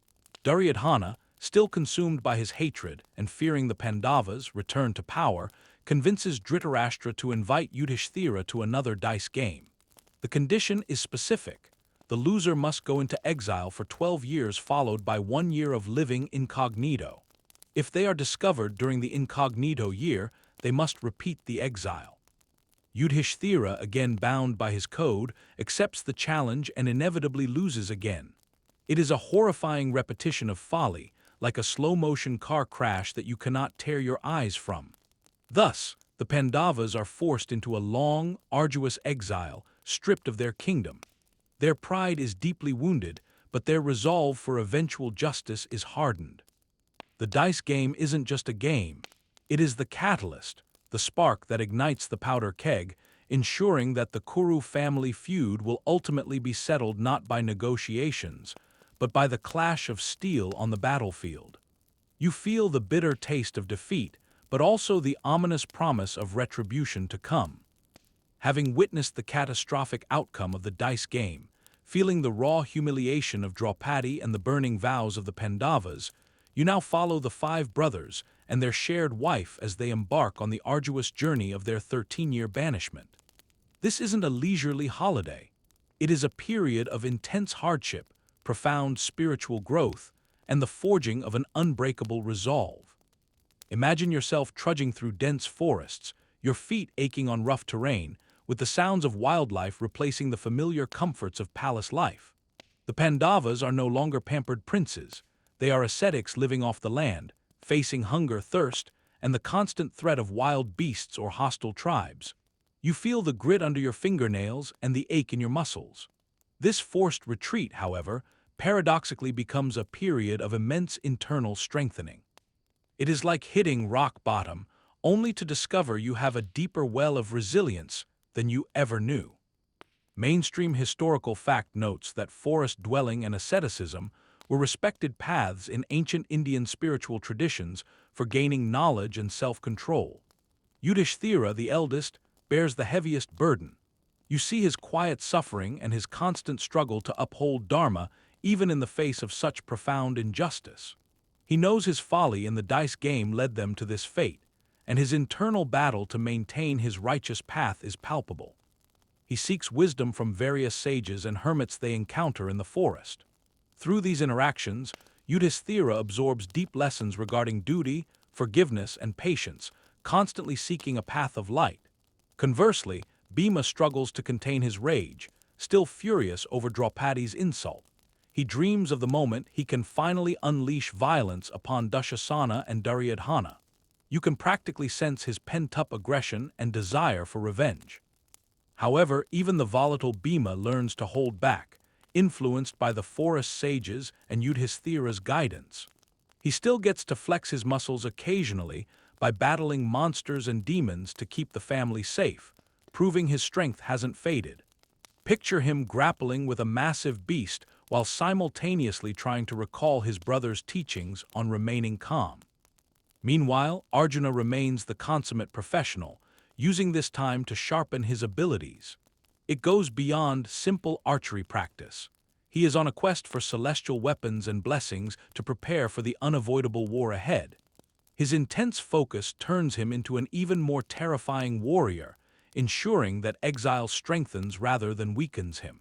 Duryodhana, still consumed by his hatred and fearing the Pandavas' return to power, convinces Dhritarashtra to invite Yudhishthira to another dice game. The condition is specific. The loser must go into exile for 12 years followed by 1 year of living incognito. If they are discovered during the incognito year, they must repeat the exile. Yudhishthira, again bound by his code, accepts the challenge and inevitably loses again. It is a horrifying repetition of folly, like a slow-motion car crash that you cannot tear your eyes from. Thus, the Pandavas are forced into a long, arduous exile, stripped of their kingdom. Their pride is deeply wounded, but their resolve for eventual justice is hardened. The dice game isn't just a game. It is the catalyst, the spark that ignites the powder keg, ensuring that the Kuru family feud will ultimately be settled not by negotiations, but by the clash of steel on the battlefield. You feel the bitter taste of defeat, but also the ominous promise of retribution to come. Having witnessed the catastrophic outcome of the dice game, feeling the raw humiliation of Draupadi and the burning vows of the Pandavas, you now follow the 5 brothers and their shared wife as they embark on the arduous journey of their 13-year banishment. This isn't a leisurely holiday. It is a period of intense hardship, profound spiritual growth, and the forging of an unbreakable resolve. Imagine yourself trudging through dense forests, your feet aching on rough terrain, with the sounds of wildlife replacing the familiar comforts of palace life. The Pandavas are no longer pampered princes. They are ascetics living off the land, facing hunger, thirst, and the constant threat of wild beasts or hostile tribes. You feel the grit under your fingernails and the ache in your muscles. This forced retreat, however, paradoxically becomes a period of immense internal strengthening. It is like hitting rock bottom, only to discover you have a deeper well of resilience than you ever knew. Mainstream historical fact notes that forest dwelling and asceticism were respected paths in ancient Indian spiritual traditions for gaining knowledge and self-control. Yudhishthira, the eldest, bears the heaviest burden. You see his quiet suffering and his constant struggle to uphold Dharma even in the face of such profound injustice. He knows his folly in the dice game led them to this fate, and his internal battle to maintain his righteous path is palpable. He seeks wisdom from various sages and hermits they encounter in the forest. Through these interactions, Yudhishthira absorbs deep lessons regarding duty, forgiveness, and patience, constantly seeking a path of light. Conversely, Bhima struggles to contain his rage, still furious over Draupadi's insult. He dreams of the moment he can finally unleash violence upon Dushasana and Duryodhana. You can practically sense his pent-up aggression and desire for revenge. However, even the volatile Bhima learns to hold back, influenced by the forest sages and Yudhishthira's guidance. He still gets to flex his muscles occasionally by battling monsters and demons to keep the family safe, proving his strength hasn't faded. Picture him grappling with a massive beast while simultaneously trying to recall his brother's teachings on remaining calm. Meanwhile, Arjuna remains the consummate professional, using this time to sharpen his abilities. It goes beyond simple archery practice. He is on a quest for celestial weapons and blessings to prepare for the unavoidable war ahead. His intense focus turns him into an even more terrifying warrior, ensuring that Exile strengthens rather than weakens him.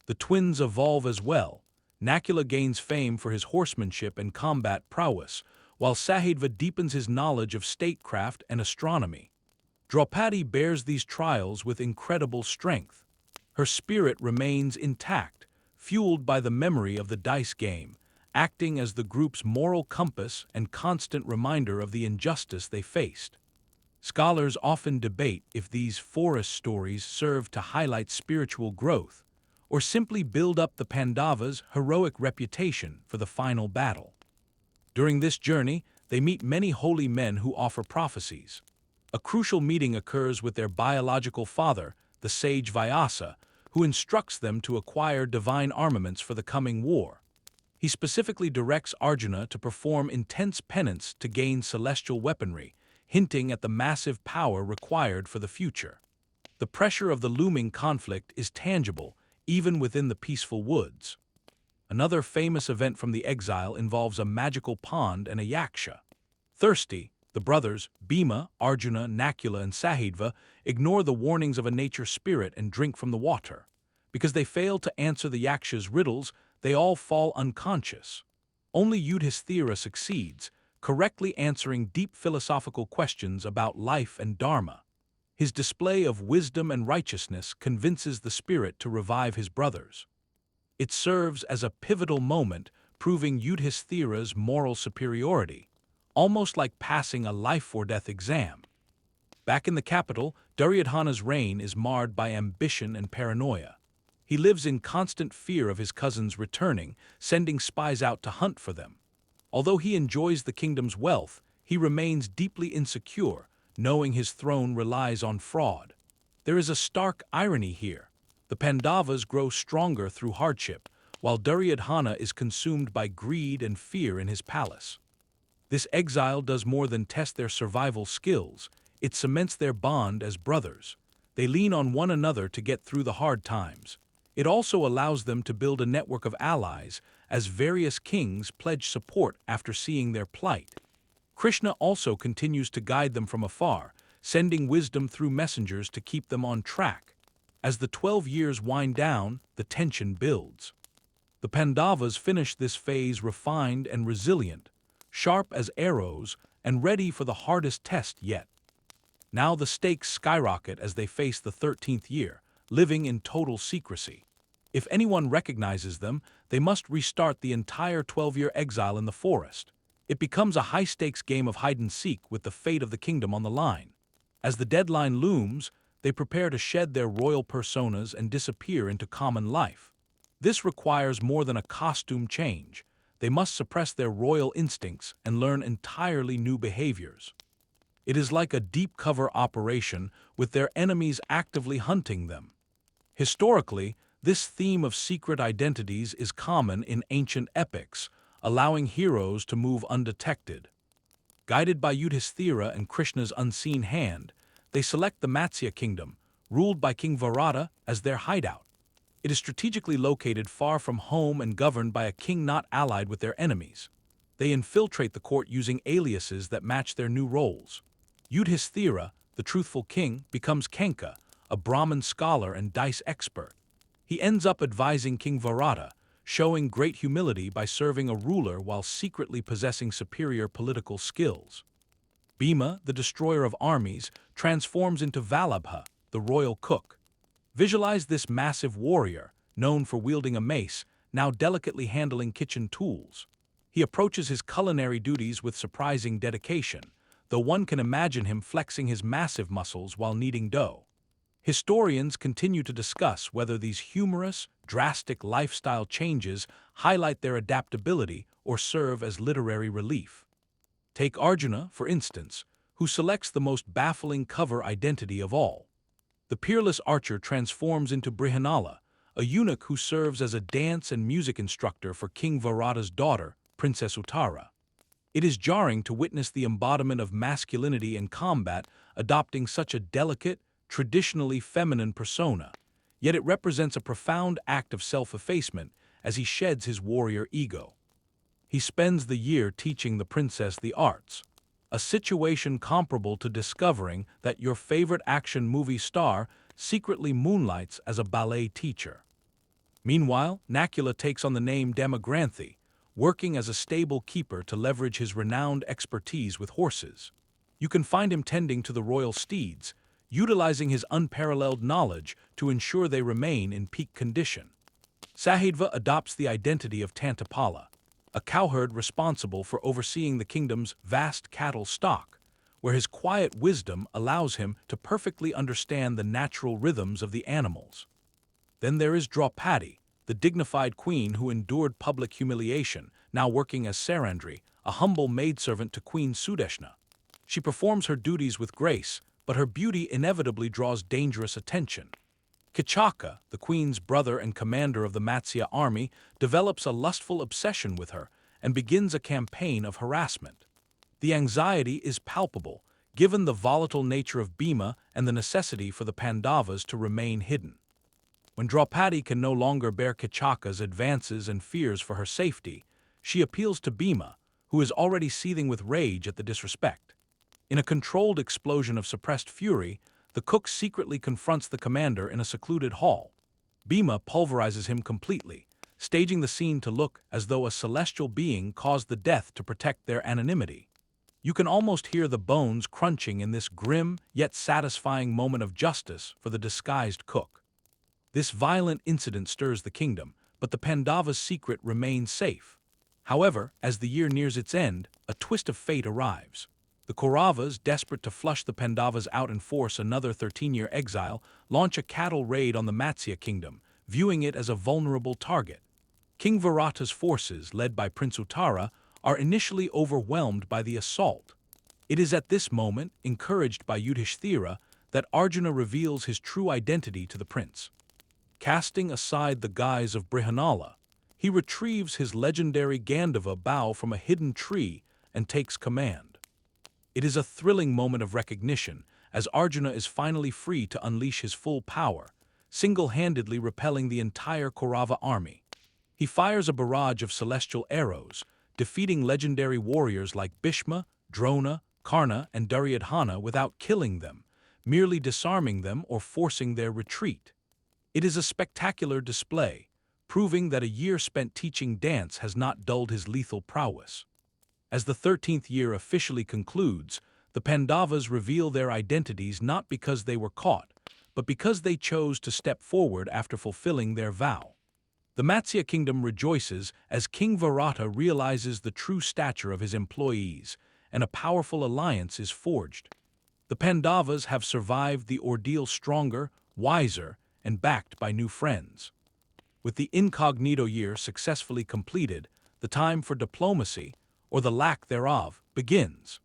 The twins evolve as well. Nakula gains fame for his horsemanship and combat prowess, while Sahadeva deepens his knowledge of statecraft and astronomy. Draupadi bears these trials with incredible strength. Her spirit remains intact, fueled by the memory of the dice game, acting as the group's moral compass and constant reminder of the injustice they faced. Scholars often debate if these forest stories serve to highlight spiritual growth, or simply build up the Pandavas' heroic reputation for the final battle. During this journey, they meet many holy men who offer prophecies. A crucial meeting occurs with their biological father, the sage Vyasa, who instructs them to acquire divine armaments for the coming war. He specifically directs Arjuna to perform intense penance to gain celestial weaponry, hinting at the massive power required for the future. The pressure of the looming conflict is tangible, even within the peaceful woods. Another famous event from the Exile involves a magical pond and a yaksha. Thirsty, the brothers, Bhima, Arjuna, Nakula, and Sahadeva, ignore the warnings of a nature spirit and drink from the water. Because they fail to answer the yaksha's riddles, they all fall unconscious. Only Yudhishthira succeeds, correctly answering deep philosophical questions about life and Dharma. His display of wisdom and righteousness convinces the spirit to revive his brothers. It serves as a pivotal moment, proving Yudhishthira's moral superiority, almost like passing a life-or-death exam. Back in the capital, Duryodhana's reign is marred by ambition and paranoia. He lives in constant fear of his cousins returning, sending spies out to hunt for them. Although he enjoys the kingdom's wealth, he remains deeply insecure, knowing his throne relies on fraud. There is a stark irony here. The Pandavas grow stronger through hardship, while Duryodhana is consumed by greed and fear in his palace. This exile does more than test their survival skills, it cements their bond as brothers. They lean on one another to get through the hard times. It also allows them to build a network of allies, as various kings pledge support after seeing their plight. Krishna also continues to guide them from afar, sending wisdom through messengers to keep them on track. As the 12 years wind down, the tension builds. The Pandavas finish this phase refined and resilient, sharp as arrows and ready for the hardest test yet. Now the stakes skyrocket as they face the 13th year, living in total secrecy. If anyone recognizes them, they must restart the entire 12-year exile in the forest. It becomes a high-stakes game of hide-and-seek with the fate of the kingdom on the line. As the deadline looms, they prepare to shed their royal personas and disappear into common life. This requires more than a costume change. They must suppress their royal instincts and learn entirely new behaviors. It is like a deep-cover operation with their enemies actively hunting them. Historically, this theme of secret identities is common in ancient epics, allowing heroes to move undetected. Guided by Yudhishthira and Krishna's unseen hand, they select the Matsya kingdom, ruled by King Virata, as their hideout. It is strategically located far from home and governed by a king not allied with their enemies. They infiltrate the court using aliases that match their new roles. Yudhishthira, the truthful king, becomes Kenka, a Brahmin scholar and dice expert. He ends up advising King Virata, showing great humility by serving a ruler while secretly possessing superior political skills. Bhima, the destroyer of armies, transforms into Vallabha, the royal cook. Visualize this massive warrior, known for wielding a mace, now delicately handling kitchen tools. He approaches his culinary duties with surprising dedication, though one can imagine him flexing his massive muscles while kneading dough. Historians continue to discuss whether these humorous, drastic lifestyle changes highlight their adaptability or serve as literary relief. Take Arjuna, for instance, who selects the most baffling cover identity of all. The peerless archer transforms into Brihanala, a eunuch who serves as a dance and music instructor for King Virata's daughter, Princess Uttara. It is jarring to witness the embodiment of masculinity in combat adopting such a delicate, traditionally feminine persona, yet it represents a profound act of self-effacement as he sheds his warrior ego. He spends the year teaching the princess the arts, a situation comparable to discovering that your favorite action movie star secretly moonlights as a ballet teacher. Meanwhile, Nakula takes on the name Demogranthi, working as a stable keeper to leverage his renowned expertise with horses. You can find him tending to the royal steeds, utilizing his unparalleled knowledge to ensure they remain in peak condition. Sahadeva adopts the identity of Tantapala, a cowherd responsible for overseeing the kingdom's vast cattle stock, where his quiet wisdom allows him to perfectly understand the natural rhythms of the animals. Then there is Draupadi, the dignified queen who endured public humiliation, now working as Sarandri, a humble maidservant to Queen Sudeshna. She performs her duties with grace, but her beauty inevitably draws dangerous attention. Kichaka, the queen's brother and commander of the Matsya army, develops a lustful obsession with her and begins a campaign of harassment. The anxiety is palpable, given the volatile nature of Bhima and the necessity for the Pandavas to remain hidden. When Draupadi can no longer bear Kichaka's advances and fears for her safety, she appeals to Bhima, who is already seething with rage at the disrespect. In a controlled explosion of suppressed fury, the cook secretly confronts the commander in a secluded hall. Bhima pulverizes him completely, staging the scene to look as though a celestial being caused the death to protect their anonymity. You can almost hear the bones crunching in this grim yet satisfying moment of justice for the disguised cook. This violent incident stirs the kingdom, but the Pandavas' secret remains safe. However, as the year nears its end, a twist of fate arrives. The Kauravas, desperate to flush the Pandavas out and force another 13-year exile, launch a cattle raid on the Matsya kingdom, viewing it as a vulnerable target. King Virata's forces, led by Prince Uttara, are initially overwhelmed by the assault. It is at this moment, encouraged by Yudhishthira, that Arjuna reveals his true identity to the prince. Casting aside the guise of Brihanala, he retrieves his legendary Gandhava bow from a hidden tree and takes command. It is a thrilling moment of recognition, as Arjuna is finally free to unleash his full power, single-handedly repelling the entire Kaurava army. He fires a barrage of celestial arrows, defeating legendary warriors like Bhishma, Drona, Karna, and Duryodhana without killing them, merely disarming them or forcing their retreat. It is a spectacular display, proving that a year spent teaching dance has not dulled his lethal prowess. As the 13th year officially concludes, the Pandavas reveal their identities not because they were caught, but because they chose to step forward after fulfilling their vow. The Matsya kingdom rejoices as King Virata realizes the true stature of his employees, and a powerful alliance is forged. The Pandavas have survived the ordeal stronger, wiser, and backed by new friends. With the Incognito year successfully completed, the time for diplomacy, or the lack thereof, begins.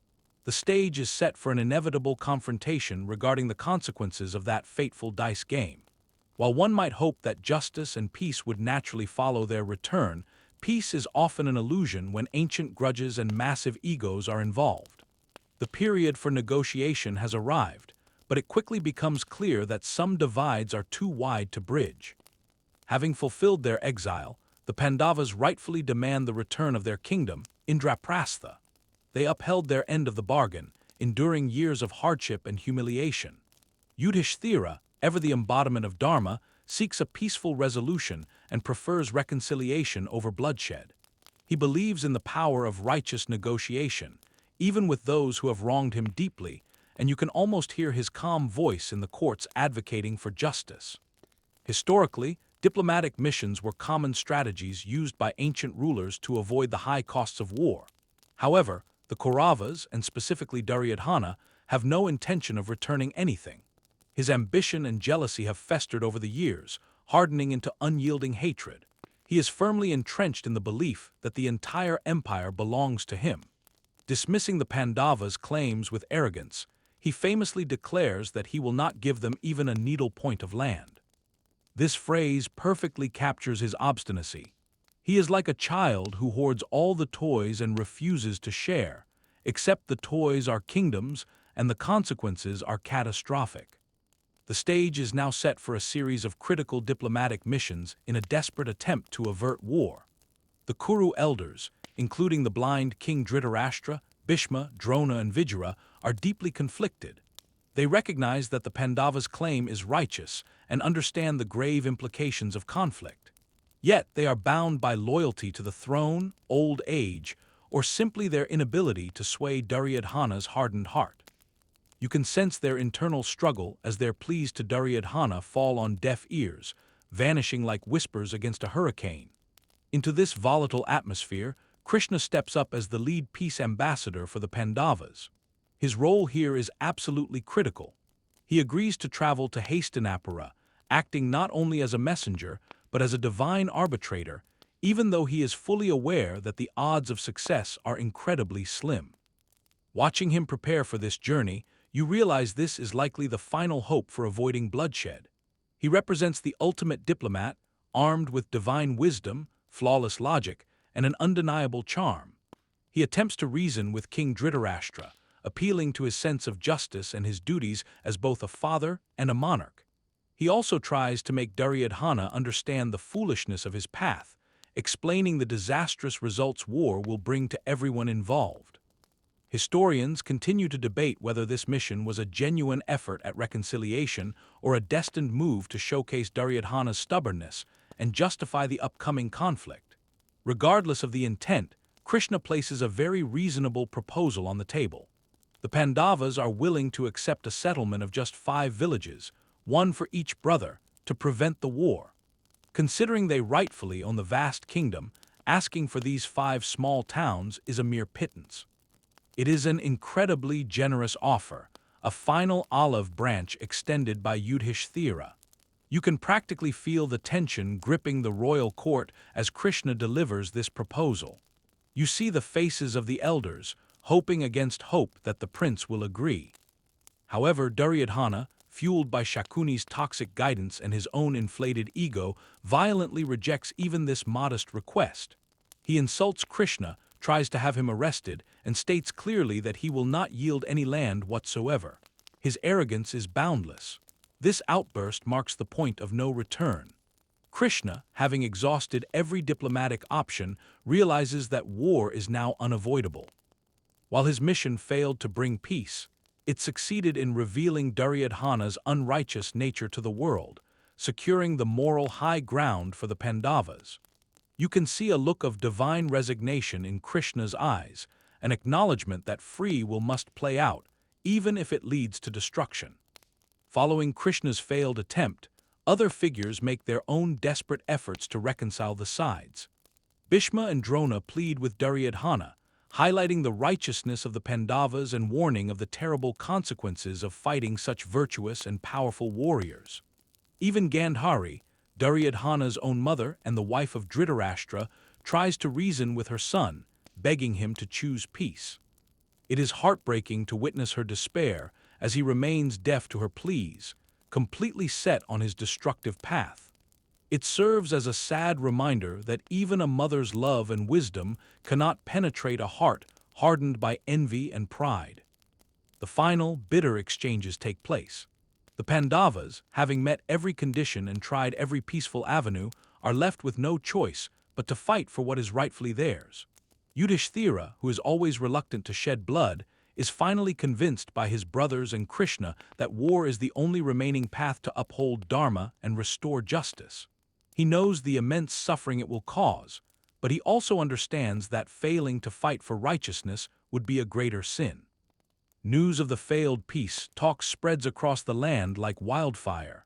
The stage is set for an inevitable confrontation regarding the consequences of that fateful dice game. While one might hope that justice and peace would naturally follow their return, peace is often an illusion when ancient grudges and massive egos are involved. The period for negotiation has arrived, but it quickly becomes clear that some divides are too wide to bridge. Having fulfilled their exile, the Pandavas rightfully demand the return of their kingdom, Indraprastha. They upheld their end of the bargain, enduring years of hardship and humiliation. Yudhishthira, ever the embodiment of Dharma, seeks a peaceful resolution and prefers reconciliation over bloodshed. He believes in the power of righteous negotiation, even with those who have wronged him deeply, and you can almost hear his calm voice in the courts advocating for justice. Historically, diplomatic missions were common strategies used by ancient rulers to avoid the high costs of war. However, the Kauravas, and specifically Duryodhana, have no intention of returning anything. His ambition and jealousy have festered over the years, hardening into unyielding hatred. He is firmly entrenched in the belief that the entire empire belongs to him. Dismissing the Pandavas' claims with arrogance, he famously declares that he will not give them even a needle point of land. This phrase perfectly captures his obstinacy. He is like a child who hoards all the toys and refuses to share, except the toys are kingdoms and the consequences are catastrophic. The stage is now set for a series of critical diplomatic missions in a desperate attempt to avert war. The Kuru elders, including the blind King Dhritarashtra, Bhishma, Drona, and Vijaya, are deeply conflicted. They recognize that the Pandavas' claim is righteous and understand the grave implications of conflict. Yet they are bound by loyalty to the throne, old age, or simply their inability to sway Duryodhana's hardened heart. You can sense their internal struggle as their pleas to Duryodhana fall on deaf ears, vanishing like whispers against a hurricane. Into this volatile atmosphere, Krishna steps up as the lead peace ambassador for the Pandavas. His role here is absolutely critical. He agrees to travel to Hastinapura, acting not only as a messenger, but as a divine arbitrator, even though he is fully aware that the odds of success are incredibly slim. Watching him prepare for this journey, you realize this is likely the final hope for avoiding bloodshed. He represents the ultimate diplomat, armed with divine wisdom, flawless logic, and an undeniable charm. He attempts to reason with King Dhritarashtra, appealing to his sense of justice and his duties as both a father and a monarch. He also tries to make Duryodhana understand the foolishness of his path, explaining the disastrous results war will bring to everyone involved. Historians continue to debate whether this mission was a genuine effort at reconciliation or a destined move to showcase Duryodhana's stubbornness and justify the upcoming conflict. Regardless of the intent, Krishna places a very reasonable proposal on the table. The Pandavas are willing to accept a settlement of just 5 villages, one for each brother, to prevent the war. Considering they rightfully own the vast kingdom, asking for these 5 small towns is a mere pittance. It is an incredibly generous offer, a final olive branch extended by Yudhishthira. You can practically feel the tension gripping the royal court as Krishna delivers this proposal. You see the faces of the elders, hoping against hope that the prince will agree. However, Duryodhana, fueled by Shakuni's toxic guidance and his own inflated ego, violently rejects even this modest request. He insults Krishna, tries to have him arrested, and states clearly that he will not yield any land whatsoever. His arrogance is boundless. This outburst marks the point of no return. Krishna, having exhausted every diplomatic option, realizes that war is now unavoidable. While his mission failed to bring peace, it succeeded in revealing Duryodhana's unrighteous nature to the world, securing the moral high ground for the Pandavas. You can see a look of divine resignation in Krishna's eyes, an acknowledgement that free will must play out, even if it leads to destruction. Following Krishna's failed attempt, Other figures make their own desperate efforts to reconcile the sides. Bhishma and Drona plead with Duryodhana, highlighting the righteousness of the Pandavas and warning of the terrible consequences of fighting such virtuous and powerful warriors. Even Gandhari, Duryodhana's own mother and the wife of Dhritarashtra, tries to reason with her son, begging him to choose peace. It is heartbreaking to witness her despair as he remains deaf to her pleas, completely set on his destructive path. It serves as a sad reminder that even a mother's love and wisdom cannot penetrate a heart hardened by envy and pride. The final, bitter exchanges take place. The Pandavas, having met every condition and tried every peaceful avenue, are left with no choice but to fight for what is rightfully theirs. Yudhishthira, who is always reluctant to shed blood, is finally convinced by his brothers and Krishna that war is the only remaining path to uphold Dharma and restore justice. He knows the immense suffering it will cause, but he also understands that failing to fight for righteousness would be a greater sin. News of the failed peace talk spreads across the land like wildfire.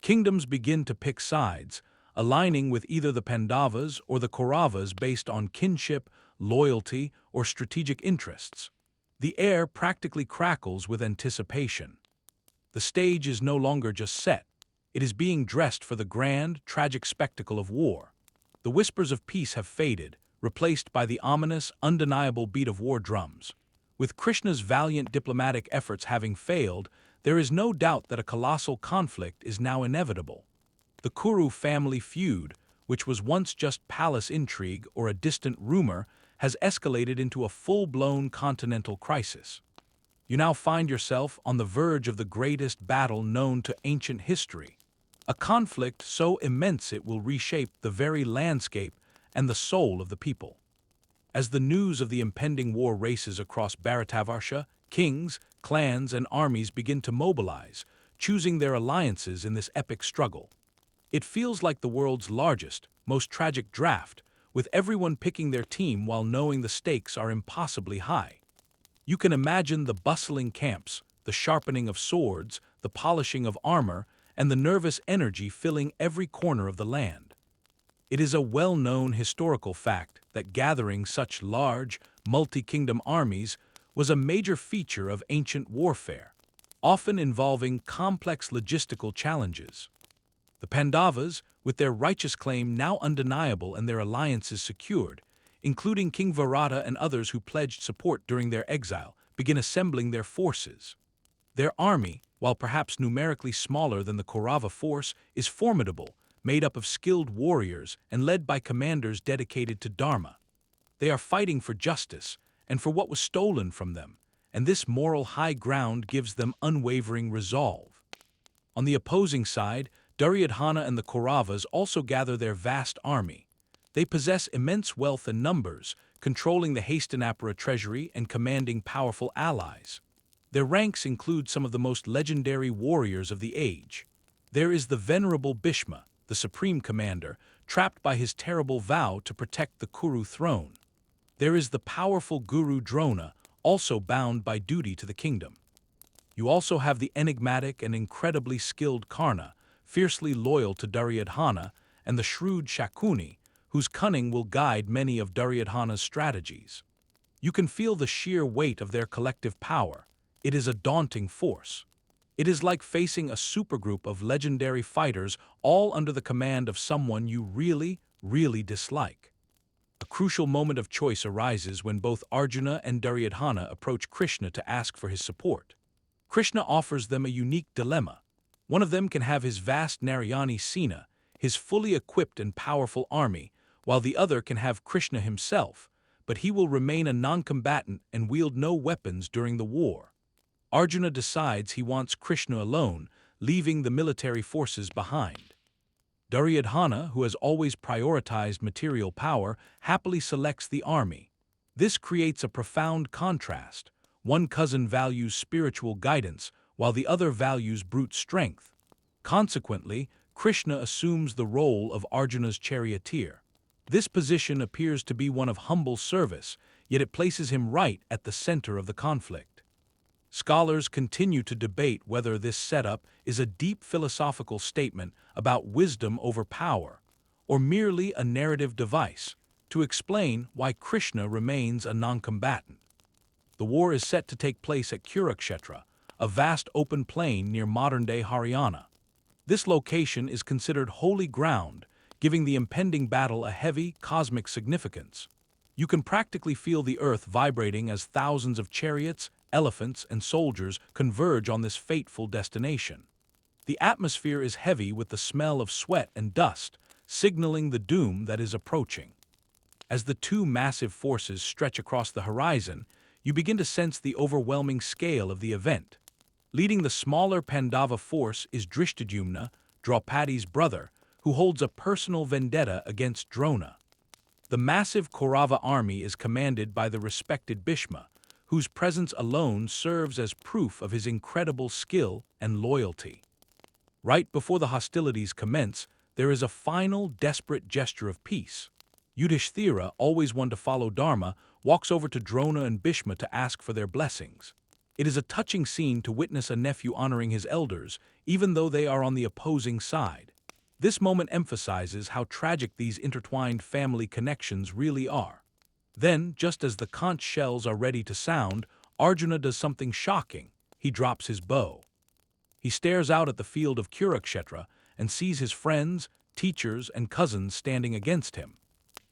Kingdoms begin to pick sides, aligning with either the Pandavas or the Kauravas based on kinship, loyalty, or strategic interests. The air practically crackles with anticipation. The stage is no longer just set. It is being dressed for the grand, tragic spectacle of war. The whispers of peace have faded, replaced by the ominous, undeniable beat of war drums. With Krishna's valiant diplomatic efforts having failed, there is no doubt that a colossal conflict is now inevitable. The Kuru family feud, which was once just palace intrigue or a distant rumor, has escalated into a full-blown continental crisis. You now find yourself on the verge of the greatest battle known to ancient history, a conflict so immense it will reshape the very landscape and the soul of the people. As the news of the impending war races across Bharatavarsha, kings, clans, and armies begin to mobilize, choosing their alliances in this epic struggle. It feels like the world's largest, most tragic draft, with everyone picking their team while knowing the stakes are impossibly high. You can imagine the bustling camps, the sharpening of swords, the polishing of armor, and the nervous energy filling every corner of the land. It is a well-known historical fact that gathering such large, multi-kingdom armies was a major feature of ancient warfare, often involving complex logistical challenges. The Pandavas, with their righteous claim now undeniable and their alliances secured, including King Virata and others who pledged support during their exile, begin assembling their forces. Their army, while perhaps numerically smaller than the Kaurava force, is formidable, made up of skilled warriors and led by commanders dedicated to Dharma. They are fighting for justice and for what was stolen from them, and this moral high ground gives them unwavering resolve. On the opposing side, Duryodhana and the Kauravas also gather their vast army. They possess immense wealth and numbers, controlling the Hastinapura treasury and commanding powerful allies. Their ranks include some of the most legendary warriors of the age. There is the venerable Bhishma, the supreme commander, trapped by his terrible vow to protect the Kuru throne. There is the powerful guru Drona, also bound by duty to the kingdom. You also have the enigmatic and incredibly skilled Karna, fiercely loyal to Duryodhana, and the shrewd Shakuni, whose cunning will guide many of Duryodhana's strategies. You can feel the sheer weight of their collective power. It is a daunting force. It is like facing a supergroup of legendary fighters all under the command of someone you really dislike. A crucial moment of choice arises when both Arjuna and Duryodhana approach Krishna to ask for his support. Krishna offers them a unique dilemma. One of them can have his vast Narayani Sena, his fully equipped and powerful army, while the other can have Krishna himself, but he will remain a non-combatant and wield no weapons during the war. Arjuna decides he wants Krishna alone, leaving the military forces behind. Duryodhana, who has always prioritized material power, happily selects the army. This creates a profound contrast. One cousin values spiritual guidance, while the other values brute strength. Consequently, Krishna assumes the role of Arjuna's charioteer. This position appears to be one of humble service, yet it places him right at the center of the conflict. Scholars continue to debate whether this setup is a deep philosophical statement about wisdom over power, or merely a narrative device to explain why Krishna remains a non-combatant. The war is set to take place at Kurukshetra, a vast open plain near modern-day Haryana. This location is considered holy ground, giving the impending battle a heavy, cosmic significance. You can practically feel the earth vibrating as thousands of chariots, elephants, and soldiers converge on this fateful destination. The atmosphere is heavy with the smell of sweat and dust, signaling the doom that is approaching. As the two massive forces stretch across the horizon, you begin to sense the overwhelming scale of the event. Leading the smaller Pandava force is Drishtadyumna, Draupadi's brother, who holds a personal vendetta against Drona. The massive Kaurava army is commanded by the respected Bhishma, whose presence alone serves as proof of his incredible skill and loyalty. Right before the hostilities commence, there is a final, desperate gesture of peace. Yudhishthira, always one to follow Dharma, walks over to Drona and Bhishma to ask for their blessings. It is a touching scene to witness a nephew honoring his elders, even though they are on the opposing side. This moment emphasizes how tragic these intertwined family connections really are. Then, just as the conch shells are ready to sound, Arjuna does something shocking. He drops his bow. He stares out at the field of Kurukshetra and sees his friends, teachers, and cousins standing against him.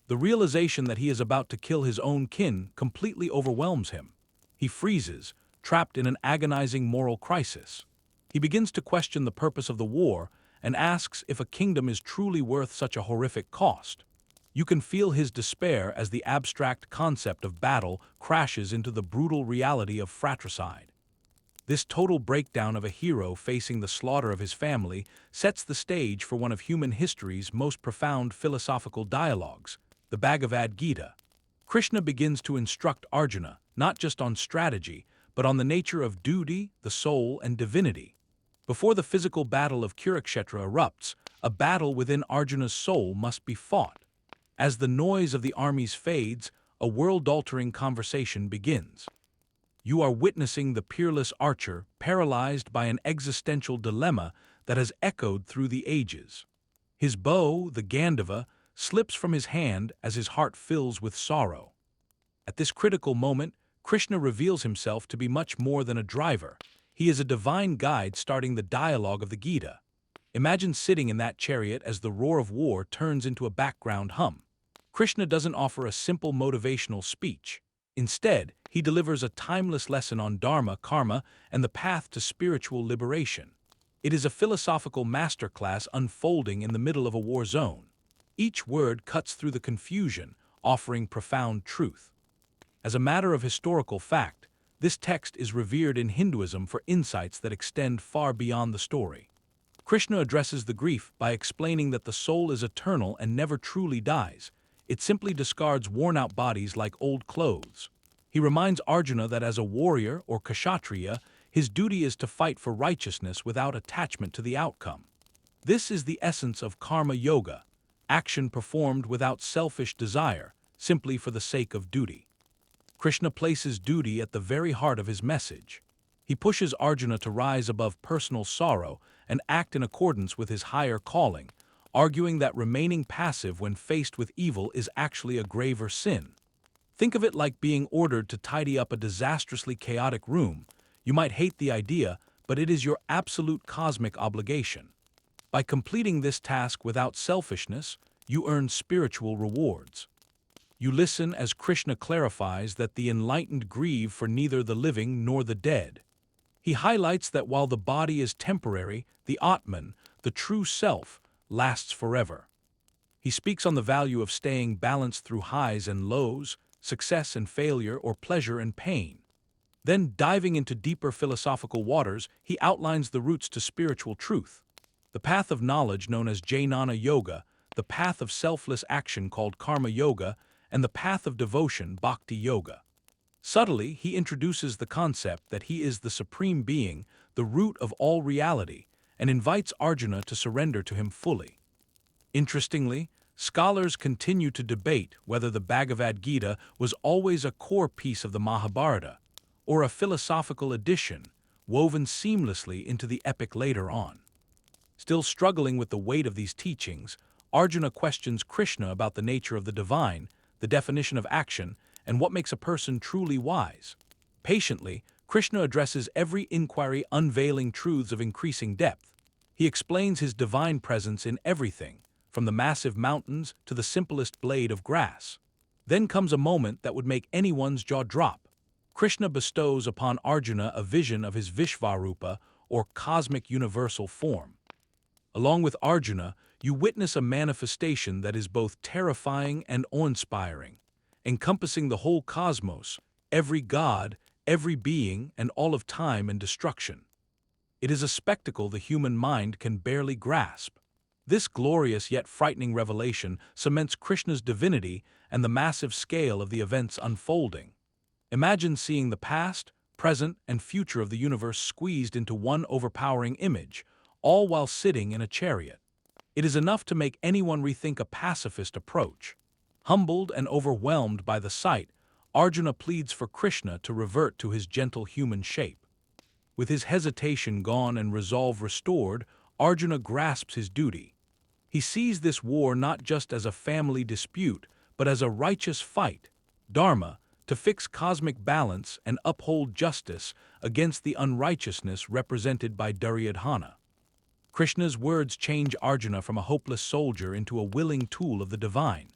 The realization that he is about to kill his own kin completely overwhelms him. He freezes, trapped in an agonizing moral crisis. He begins to question the purpose of the war and asks if a kingdom is truly worth such a horrific cost. You can feel his despair as the abstract concept of battle crashes into the brutal reality of fratricide. This total breakdown of a hero facing the slaughter of his family sets the stage for one of human history's most profound philosophical dialogues, the Bhagavad Gita. Krishna begins to instruct Arjuna not just on strategy, but on the nature of duty, the soul, and divinity. Before the physical battle of Kurukshetra erupts, a battle within Arjuna's soul must be fought. As the noise of the armies fades, a world-altering conversation begins. You are witnessing the peerless archer paralyzed by an existential dilemma that has echoed through the ages. His bow, the Gandhava, slips from his hand as his heart fills with sorrow. At this critical moment, Krishna reveals himself to be much more than a driver. He is a divine guide starting the dialogue of the Gita. Imagine sitting in that chariot as the roar of war turns into a background hum. Krishna doesn't offer a simple motivational speech. Instead, he delivers a timeless lesson on Dharma, karma, and the path to spiritual liberation. It is a philosophical masterclass unfolding in the middle of a war zone. Each word cuts through the confusion, offering profound truth. As a matter of historical fact, this text is revered in Hinduism for insights that extend far beyond the story. Krishna addresses the grief by explaining that the soul is eternal and never truly dies. It simply discards worn-out bodies like old clothes. He reminds Arjuna that as a warrior or kshatriya, his duty is to fight for righteousness without attachment to the outcome. This is the essence of karma yoga, action performed without selfish desire, simply for the sake of duty. Krishna places duty at the very heart of his message. He pushes Arjuna to rise above personal sorrow and act in accordance with his higher calling, arguing that remaining passive when faced with evil is actually a graver sin. Think of it like being ordered to tidy up a disastrously chaotic room. You might hate the idea, but it is your absolute cosmic obligation. By completing this task without selfishness, you earn spiritual rewards. You listen as Krishna clarifies that the enlightened grieve for neither the living nor the dead. He highlights that while the body is temporary, the Atman, the true self, lasts forever. He speaks on the value of staying balanced through highs and lows, success and failure, or pleasure and pain. Then, diving into deeper philosophical waters, he outlines the routes to spiritual truth. The path of knowledge known as Jnana Yoga, the path of selfless action called Karma Yoga, and the path of devotion, Bhakti Yoga. Subtly, he introduces the concept that he is the supreme being, the root of all reality, and invites Arjuna to surrender to him fully. Interestingly, scholars continue to debate whether the Bhagavad Gita was always a core piece of the Mahabharata, or a philosophical addition, woven seamlessly into the epic later on. Still struggling with the weight of these teachings, Arjuna questions Krishna about the nature of the divine, the definition of action, and what makes a person truly wise. Patiently, Krishna addresses every inquiry, unveiling truths of increasing depth. He explains his divine presence in everything, from the massive mountains to the simplest blade of grass. Then comes a moment that would make anyone's jaw drop. Krishna bestows upon Arjuna a vision of his Vishvarupa, or cosmic universal form. Along with Arjuna, you witness a manifestation that is both terrifying and awe-inspiring, encompassing the whole cosmos, every god, every being, and all of time and destruction. It is a spectacle the human mind can barely grasp. This glorious yet frightening revelation cements Krishna's divinity and the massive scale of the events unfolding. Imagine seeing the past, present, and future of the universe squeezed into one overpowering image, all while sitting in a chariot. It is enough to make anyone rethink a pacifist approach. Humbled and overwhelmed by the sight, Arjuna pleads for Krishna to revert to his gentle human shape. With his hesitation gone and resolve restored, Arjuna grasps his duty. He sees this war not just as a family dispute, but as a righteous fight, Dharma, to fix cosmic balance and uphold justice against the unrighteousness represented by Duryodhana. Krishna's words change Arjuna from a hopeless soldier into a willing tool of the divine.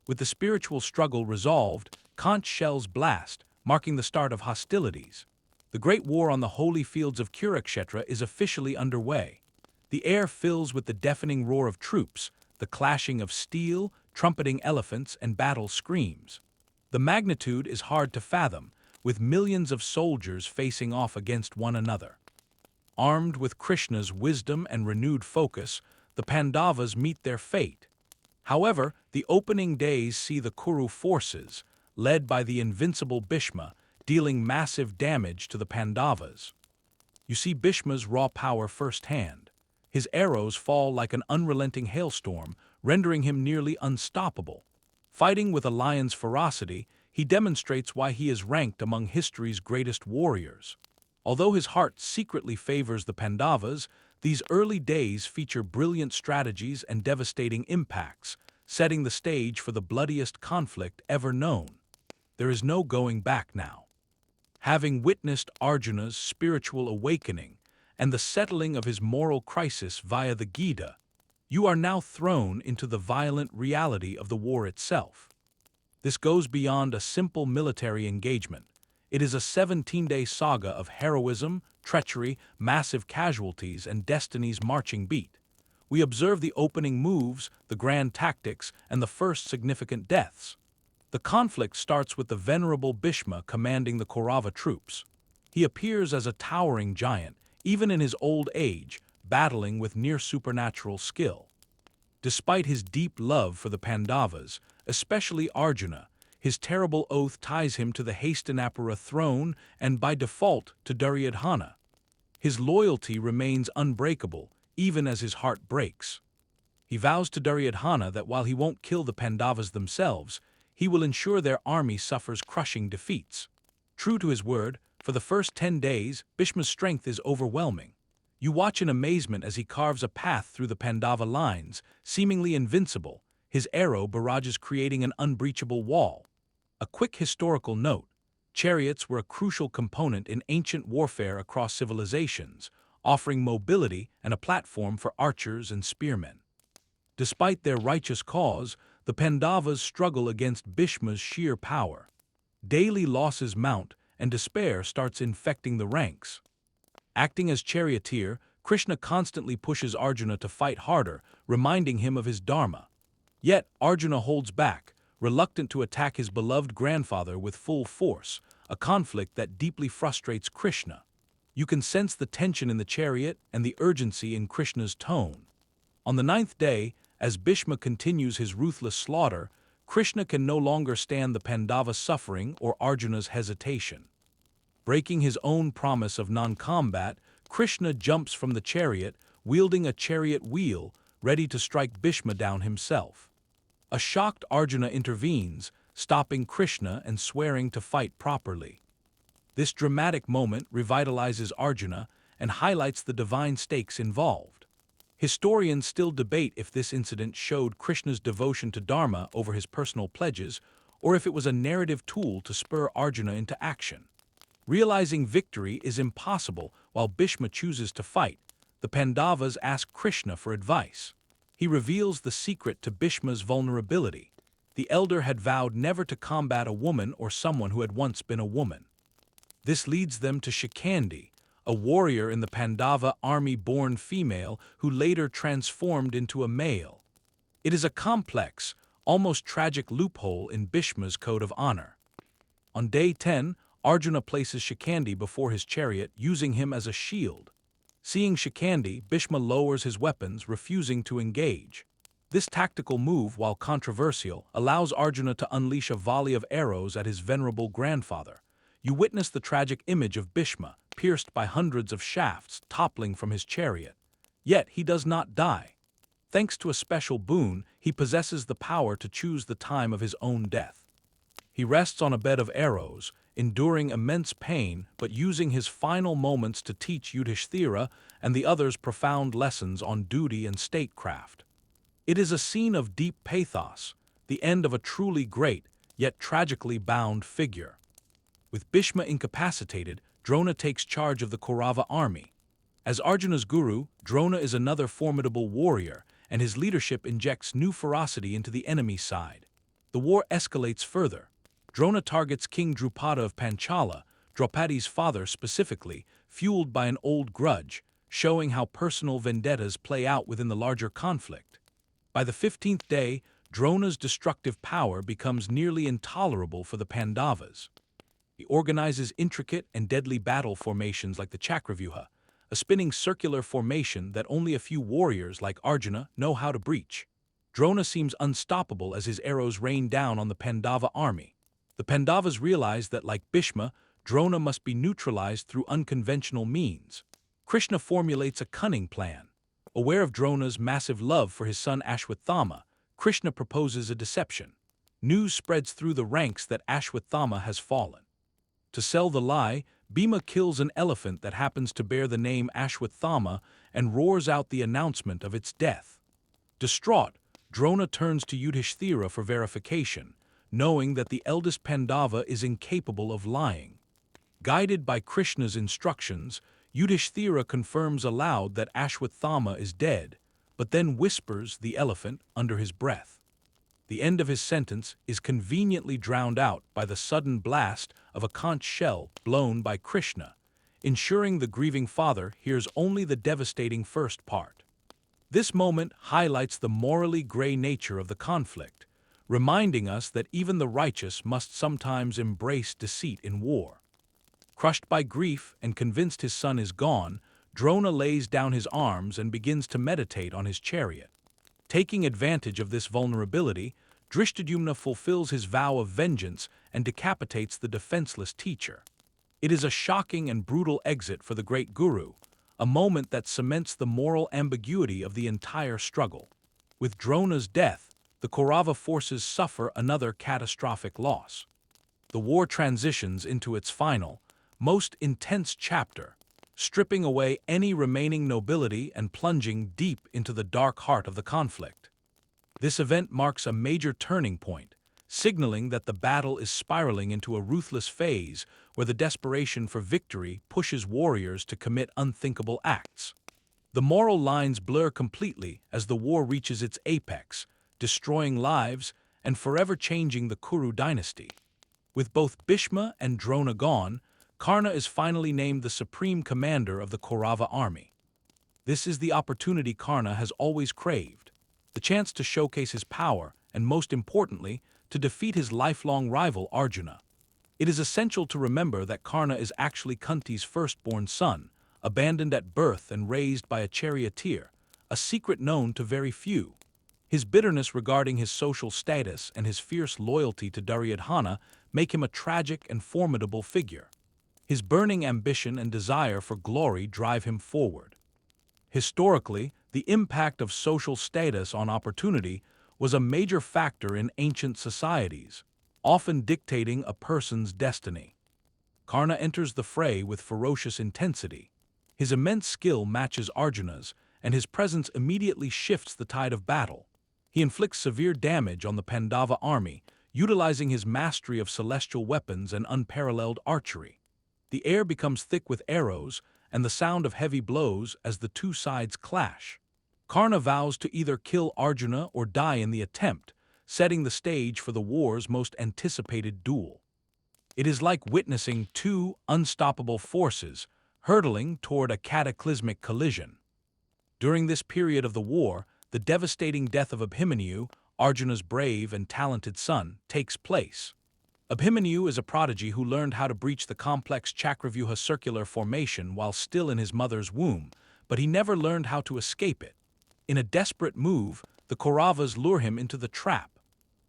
With the spiritual struggle resolved, conch shells blast, marking the start of hostilities. The great war on the holy fields of Kurukshetra is officially underway. The air fills with the deafening roar of troops, the clashing of steel, trumpeting elephants, and battle screams. The magnitude is hard to fathom, with millions of soldiers facing off against one another. Armed with Krishna's wisdom and renewed focus, the Pandavas meet their fate. However, the opening days see the Kuru forces, led by the invincible Bhishma, dealing massive damage to the Pandavas. You see Bhishma's raw power firsthand. His arrows fall like an unrelenting hailstorm, rendering him nearly unstoppable. Fighting with a lion's ferocity, he demonstrates why he is ranked among history's greatest warriors. Although his heart secretly favors the Pandavas, these early days feature brilliant strategies and devastating impacts, setting the stage for the bloodiest conflict ever known. There is no going back now. Having witnessed Arjuna's spiritual awakening and the settling of his moral crisis via the Gita, you are now thrown into the violent reality of the war itself. This goes beyond a simple military engagement. It is a 17-day saga of heroism, treachery, massive casualties, and destiny's marching beat. We observe the opening moves, the grand tactics, and the first significant deaths. The conflict starts with the venerable Bhishma commanding the Kaurava troops. He appears as a towering giant, even in his old age, battling with near-supernatural skill. Despite his deep love for the Pandavas, especially Arjuna, his terrible oath ties him to the Hastinapura throne and by default to Duryodhana. His loyalty remains unbreakable, even as his heart breaks. He vows to Duryodhana that while he won't kill the Pandavas themselves, he will ensure their army suffers crushing defeats. True to his word, for the first 10 days, Bhishma's strength is overwhelming. You watch in amazement as he carves a path through the Pandava lines, seemingly invincible, his arrow barrages creating an unbreachable wall. A quick historical note: chariots were a crucial component in ancient warfare across civilizations, offering mobility and a platform for archers and spearmen. Despite their righteous cause, the Pandavas struggle against Bhishma's sheer power. Daily losses mount, and despair starts infecting the ranks. Acting as charioteer, Krishna constantly pushes Arjuna to fight harder, reminding him of his Dharma. Yet, Arjuna holds back, reluctant to attack his beloved grandfather with full force, a conflict that deeply frustrates Krishna. You can sense the tension in the chariot and the urgency in Krishna's tone. On the 9th day, as Bhishma continues his ruthless slaughter, Krishna can no longer stand the Pandava suffering or Arjuna's hesitation. Breaking his own promise of non-combat, Krishna jumps from the chariot, wielding a chariot wheel, ready to strike Bhishma down himself. A shocked Arjuna intervenes, stopping Krishna and swearing to fight properly. This dramatic moment revitalizes Arjuna and highlights the divine stakes involved. Historians still debate if this incident showed Krishna's devotion to Dharma over his personal pledges, or if it was a narrative tool to spur Arjuna into action. Realizing victory is impossible while Bhishma chooses to fight, the Pandavas ask Krishna for advice. He reveals the secret to Bhishma's vulnerability. The elder had vowed never to combat a woman or someone who had once been a woman. This leads them to Shikandi, a warrior in the Pandava army born female who later transformed into a male. It is a complex, almost tragic loophole in Bhishma's code of honor. On day 10, Arjuna places Shikandi before his chariot, using him as a shield. Seeing Shikandi, Bhishma lowers his weapons, refusing to engage. This tactical move, while controversial, allows Arjuna to unleash a volley of arrows at his venerable grandfather. You witness the tragic image of Bhishma, pierced by hundreds of shafts, toppling from his chariot. Yet he does not die. Thanks to a special boon, he possesses the power to choose the time of his own death. He rests on a bed of arrows, enduring immense pain but using his final moments to teach Yudhishthira and the others profound lessons on duty and statecraft. It is a scene of deep pathos, the end of a truly great, yet tragically bound figure. With Bhishma incapacitated, Drona takes charge of the Kaurava army. As Arjuna's guru, Drona is another formidable warrior, and his leadership injects new ferocity into the enemy's side. The war escalates further. Drona targets King Drupada of Panchala, Draupadi's father specifically, fueled by an old grudge, showing how personal vendettas play out within the larger conflict. By the 15th day, Drona's destructive power becomes nearly intolerable for the Pandavas. He organizes intricate and deadly battle formations like the Chakravyuha, a spinning circular formation that only a few warriors like Arjuna know how to breach. Drona seems unstoppable as his arrows rain down on the Pandava army. The Pandavas realize that, like Bhishma, Drona must be neutralized through unconventional means. Krishna formulates a cunning plan. Aware of Drona's massive love for his son Ashwathama, Krishna proposes a deception. News spreads through the ranks that Ashwathama has fallen. To sell the lie, Bhima kills an elephant that happens to bear the name Ashwathama and roars out the announcement of its death. Distraught, Drona turns to Yudhishthira for verification, knowing that the eldest Pandava is incapable of lying. Guided by Krishna's instructions, Yudhishthira confirms aloud that Ashwathama is dead, but then whispers the elephant under his breath. The end of his sentence is conveniently drowned out by the sudden blast of a conch shell blown by Krishna, ensuring the grieving father hears only the devastating first part. This moment highlights the morally gray nature of the conflict, reminding us that even the righteous must sometimes embrace deceit in war. Crushed by grief and convinced his son is gone, Drona lays down his arms and begins to meditate on his chariot. Taking advantage of this vulnerability, Drishtadyumna fulfills his vow of vengeance and decapitates the defenseless teacher. It is a shocking and brutal exit for the great guru, a moment that cements the moral ambiguity of the entire struggle. With Drona's death, the Kaurava forces suffer another catastrophic loss. The war transitions into its final, most intense chapter, stripping away any remaining nobility and plunging deep into the dark heart of the conflict. This event marks a major turning point, signaling that the battle is spiraling into a ruthless phase where the desperation for victory pushes warriors to commit unthinkable acts. The moral lines blur completely as the war reaches its apex, destroying lives and forever changing the Kuru Dynasty. With both Bhishma and Drona gone, Karna is finally named the supreme commander of the Kaurava army. This is the opportunity Karna has always craved, the chance to showcase his power and, most importantly, to defeat his lifelong rival Arjuna. It is essential to remember that Karna is actually Kunti's firstborn son, abandoned at birth and raised by a charioteer, a secret known to very few. His bitterness regarding his social status and his fierce loyalty to Duryodhana make him a tragic and formidable figure. His burning ambition and desire for glory drive him forward. Historically, the impact of social status on opportunity was a major factor in ancient societies, often dictating a person's destiny. Karna enters the fray with ferocious intensity. His immense skill matches Arjuna's, and his presence immediately shifts the tide of battle. He inflicts severe damage on the Pandava army, utilizing his mastery of celestial weapons and unparalleled archery. The air becomes thick with arrows and the sound of heavy blows as the two sides clash. Karna vows to either kill Arjuna or die in the attempt, setting the stage for the war's most anticipated duel. It is like witnessing two unstoppable forces hurtling toward a cataclysmic collision. During this period of the war, the devastating death of Abhimanyu, Arjuna's brave and talented son, takes place. Abhimanyu is a prodigy who learned how to breach the complex Chakravyuha circular formation while still in his mother's womb, but he never learned how to escape it. In a desperate move, the Kauravas lure him into the trap.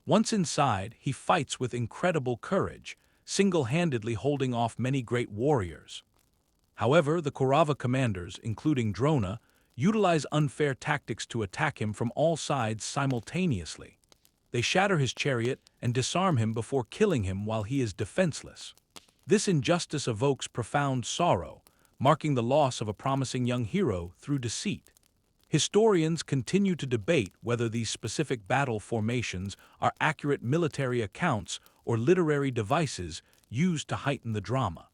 Once inside, he fights with incredible courage, single-handedly holding off many great warriors. However, the Kaurava commanders, including Drona, utilize unfair tactics to attack him from all sides simultaneously. They shatter his chariot and disarm him before killing him while he is defenseless. This injustice evokes profound sorrow, marking the loss of a promising young hero through deceit. Historians continue to debate whether these specific battle formations are accurate military accounts or literary devices used to heighten the drama.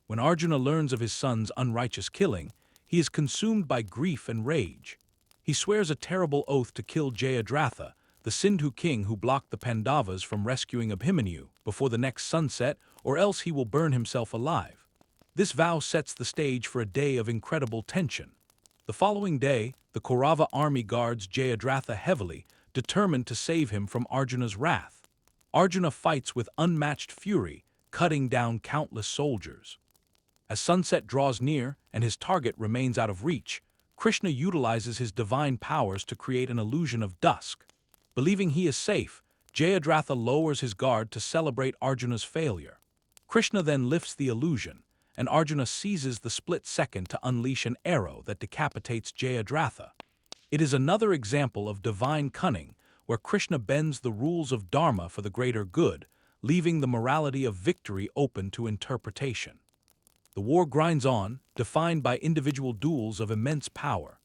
When Arjuna learns of his son's unrighteous killing, he is consumed by grief and rage. He swears a terrible oath to kill Jayadratha, the Sindhu king who blocked the Pandavas from rescuing Abhimanyu, before the next sunset, or else he will burn himself alive. This vow sets the stage for a day of incredible tension. The following day, the Kaurava army guards Jayadratha heavily, determined to save him from Arjuna's wrath. Arjuna fights with unmatched fury, cutting down countless soldiers. As sunset draws near and his target remains out of reach, Krishna utilizes his divine powers to create an illusion of dusk. Believing he is safe, Jayadratha lowers his guard to celebrate Arjuna's failure. Krishna then lifts the illusion, and Arjuna seizes the split second to unleash an arrow that decapitates Jayadratha. It is another example of divine cunning, where Krishna bends the rules of Dharma for the greater good, leaving the morality of victory open to interpretation. The war grinds on, defined by individual duels of immense power.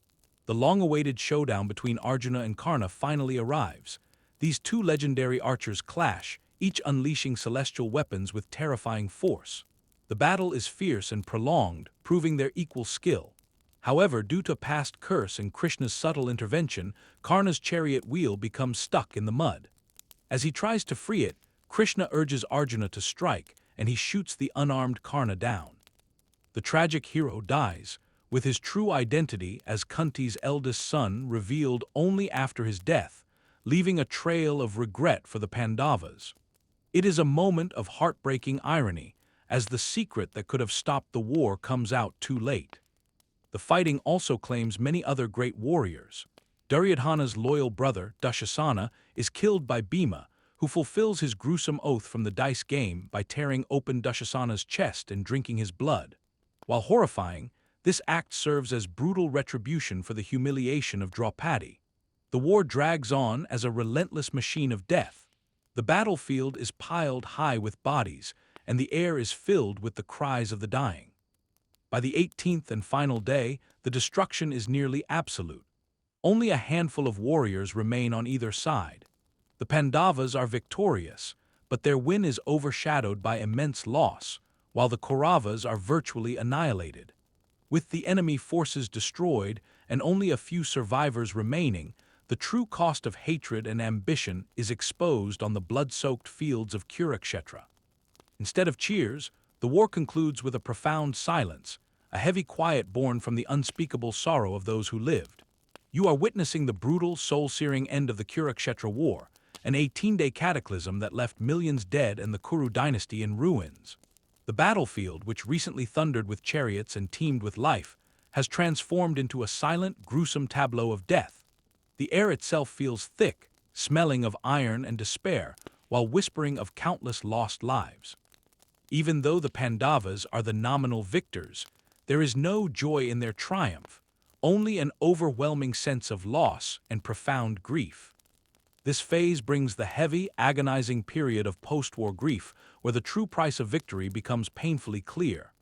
The long-awaited showdown between Arjuna and Karna finally arrives. These two legendary archers clash, each unleashing celestial weapons with terrifying force. The battle is fierce and prolonged, proving their equal skill. However, due to past curse and Krishna's subtle intervention, Karna's chariot wheel becomes stuck in the mud. As he tries to free it, Krishna urges Arjuna to strike, and he shoots the unarmed Karna down. The tragic hero dies, with his true identity as Kunti's eldest son revealed only after his death, leaving a trail of regret for the Pandavas. It is a moment of heartbreaking irony, as the secret that could have stopped the war comes out too late. The fighting also claims many other great warriors. Duryodhana's loyal brother, Dushasana, is killed by Bhima, who fulfills his gruesome oath from the dice game by tearing open Dushasana's chest and drinking his blood. While horrifying, this act serves as brutal retribution for the humiliation of Draupadi. The war drags on as a relentless machine of death. The battlefield is piled high with bodies, and the air is filled with the cries of the dying. By the 18th and final day, the destruction is nearly absolute. Only a handful of warriors remain on either side. The Pandavas are victorious, but their win is overshadowed by immense loss, while the Kauravas are virtually annihilated. With the enemy forces destroyed and only a few survivors remaining, the true cost of hatred and ambition is exposed on the blood-soaked fields of Kurukshetra. Instead of cheers, the war concludes with a profound silence, a heavy quiet born from the unspeakable sorrow of those who lived. You are witnessing the brutal, soul-searing end of the Kurukshetra war, an 18-day cataclysm that left millions dead and the Kuru Dynasty in ruins. The battlefield, which recently thundered with chariots and teemed with life, has transformed into a silent, gruesome tableau of death. The air itself feels thick, smelling of iron and despair, while whispering of countless lost lives. Even though the Pandavas are the nominal victors, there is no joy in their triumph, only an overwhelming sense of loss and profound grief. This phase brings the heavy, agonizing period of post-war grief where the true price of victory becomes painfully clear.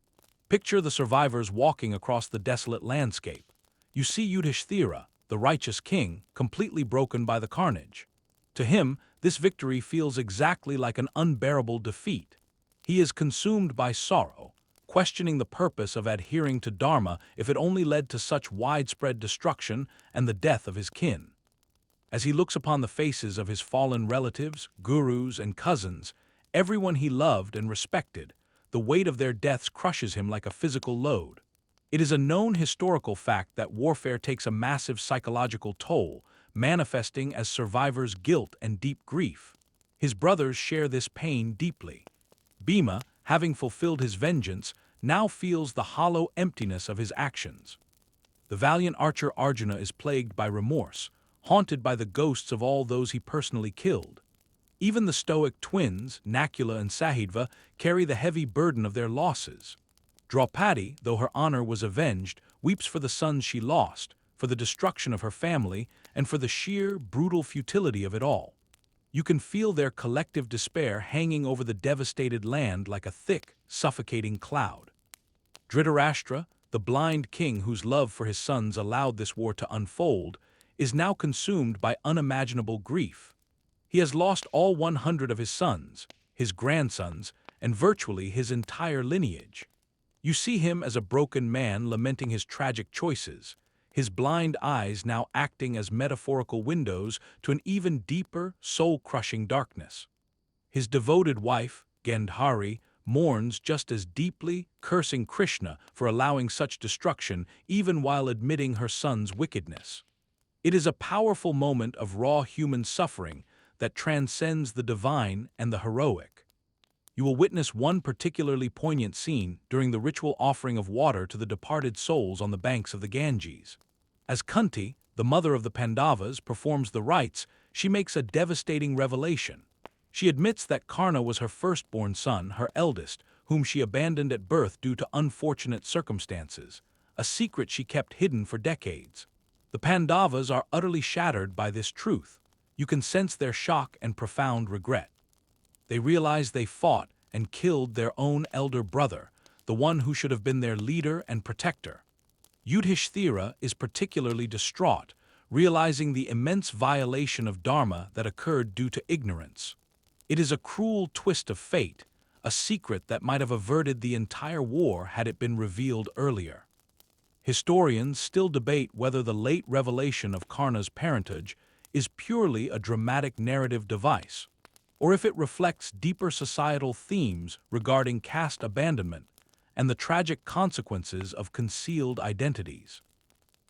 Picture the survivors walking across the desolate landscape. You see Yudhishthira, the righteous king, completely broken by the carnage. To him, this victory feels exactly like an unbearable defeat. He is consumed by sorrow, questioning the purpose of adhering to Dharma if it only led to such widespread destruction and the death of his kin. As he looks upon the faces of his fallen relatives, gurus, and cousins, everyone he loved and respected, the weight of their deaths crushes him like a physical load. It is a known historical fact that warfare takes a massive psychological toll, manifesting as survivors' guilt and deep grief. His brothers share this pain deeply. Bhima, having fulfilled his vengeance, now feels the hollow emptiness of his actions. The valiant archer Arjuna is plagued by remorse, haunted by the ghosts of all those he personally killed. Even the stoic twins, Nakula and Sahidva, carry the heavy burden of their losses. Draupadi, though her honor was avenged, weeps for the sons she lost, for the destruction of her family, and for the sheer, brutal futility of it all. You can feel their collective despair hanging over the devastated land like a thick, suffocating cloud. Dhritarashtra, the blind king whose love for his sons allowed this war to unfold, is now consumed by unimaginable grief. He has lost all 100 of his sons, his grandsons, and virtually his entire lineage. You see him as a broken man lamenting his tragic choices, his blind eyes now acting as metaphorical windows to an even deeper, soul-crushing darkness. His devoted wife, Gandhari, mourns just as deeply, cursing Krishna for allowing such destruction even while admitting her son's wickedness. It is a powerful moment of raw human suffering that transcends the divine and the heroic. You will witness one particularly poignant scene during the ritual offering of water to the departed souls on the banks of the Ganges. As Kunti, the mother of the Pandavas, performs the rites, she makes a devastating revelation. She admits that Karna was her firstborn son, her eldest, whom she abandoned at birth due to unfortunate circumstances, a secret she kept hidden for decades. The Pandavas are utterly shattered by this truth. You can sense their shock and profound regret. They realize they fought and killed their own elder brother, the one who should have been their leader and protector. Yudhishthira is particularly distraught, realizing the immense violation of Dharma that occurred due to ignorance. It is a cruel twist of fate, a secret that might have averted the entire war had it been revealed earlier. Historians still debate whether the late revelation of Karna's parentage is purely a dramatic narrative device, or if it reflects deeper societal themes regarding caste abandonment and the tragic consequences of concealed identities.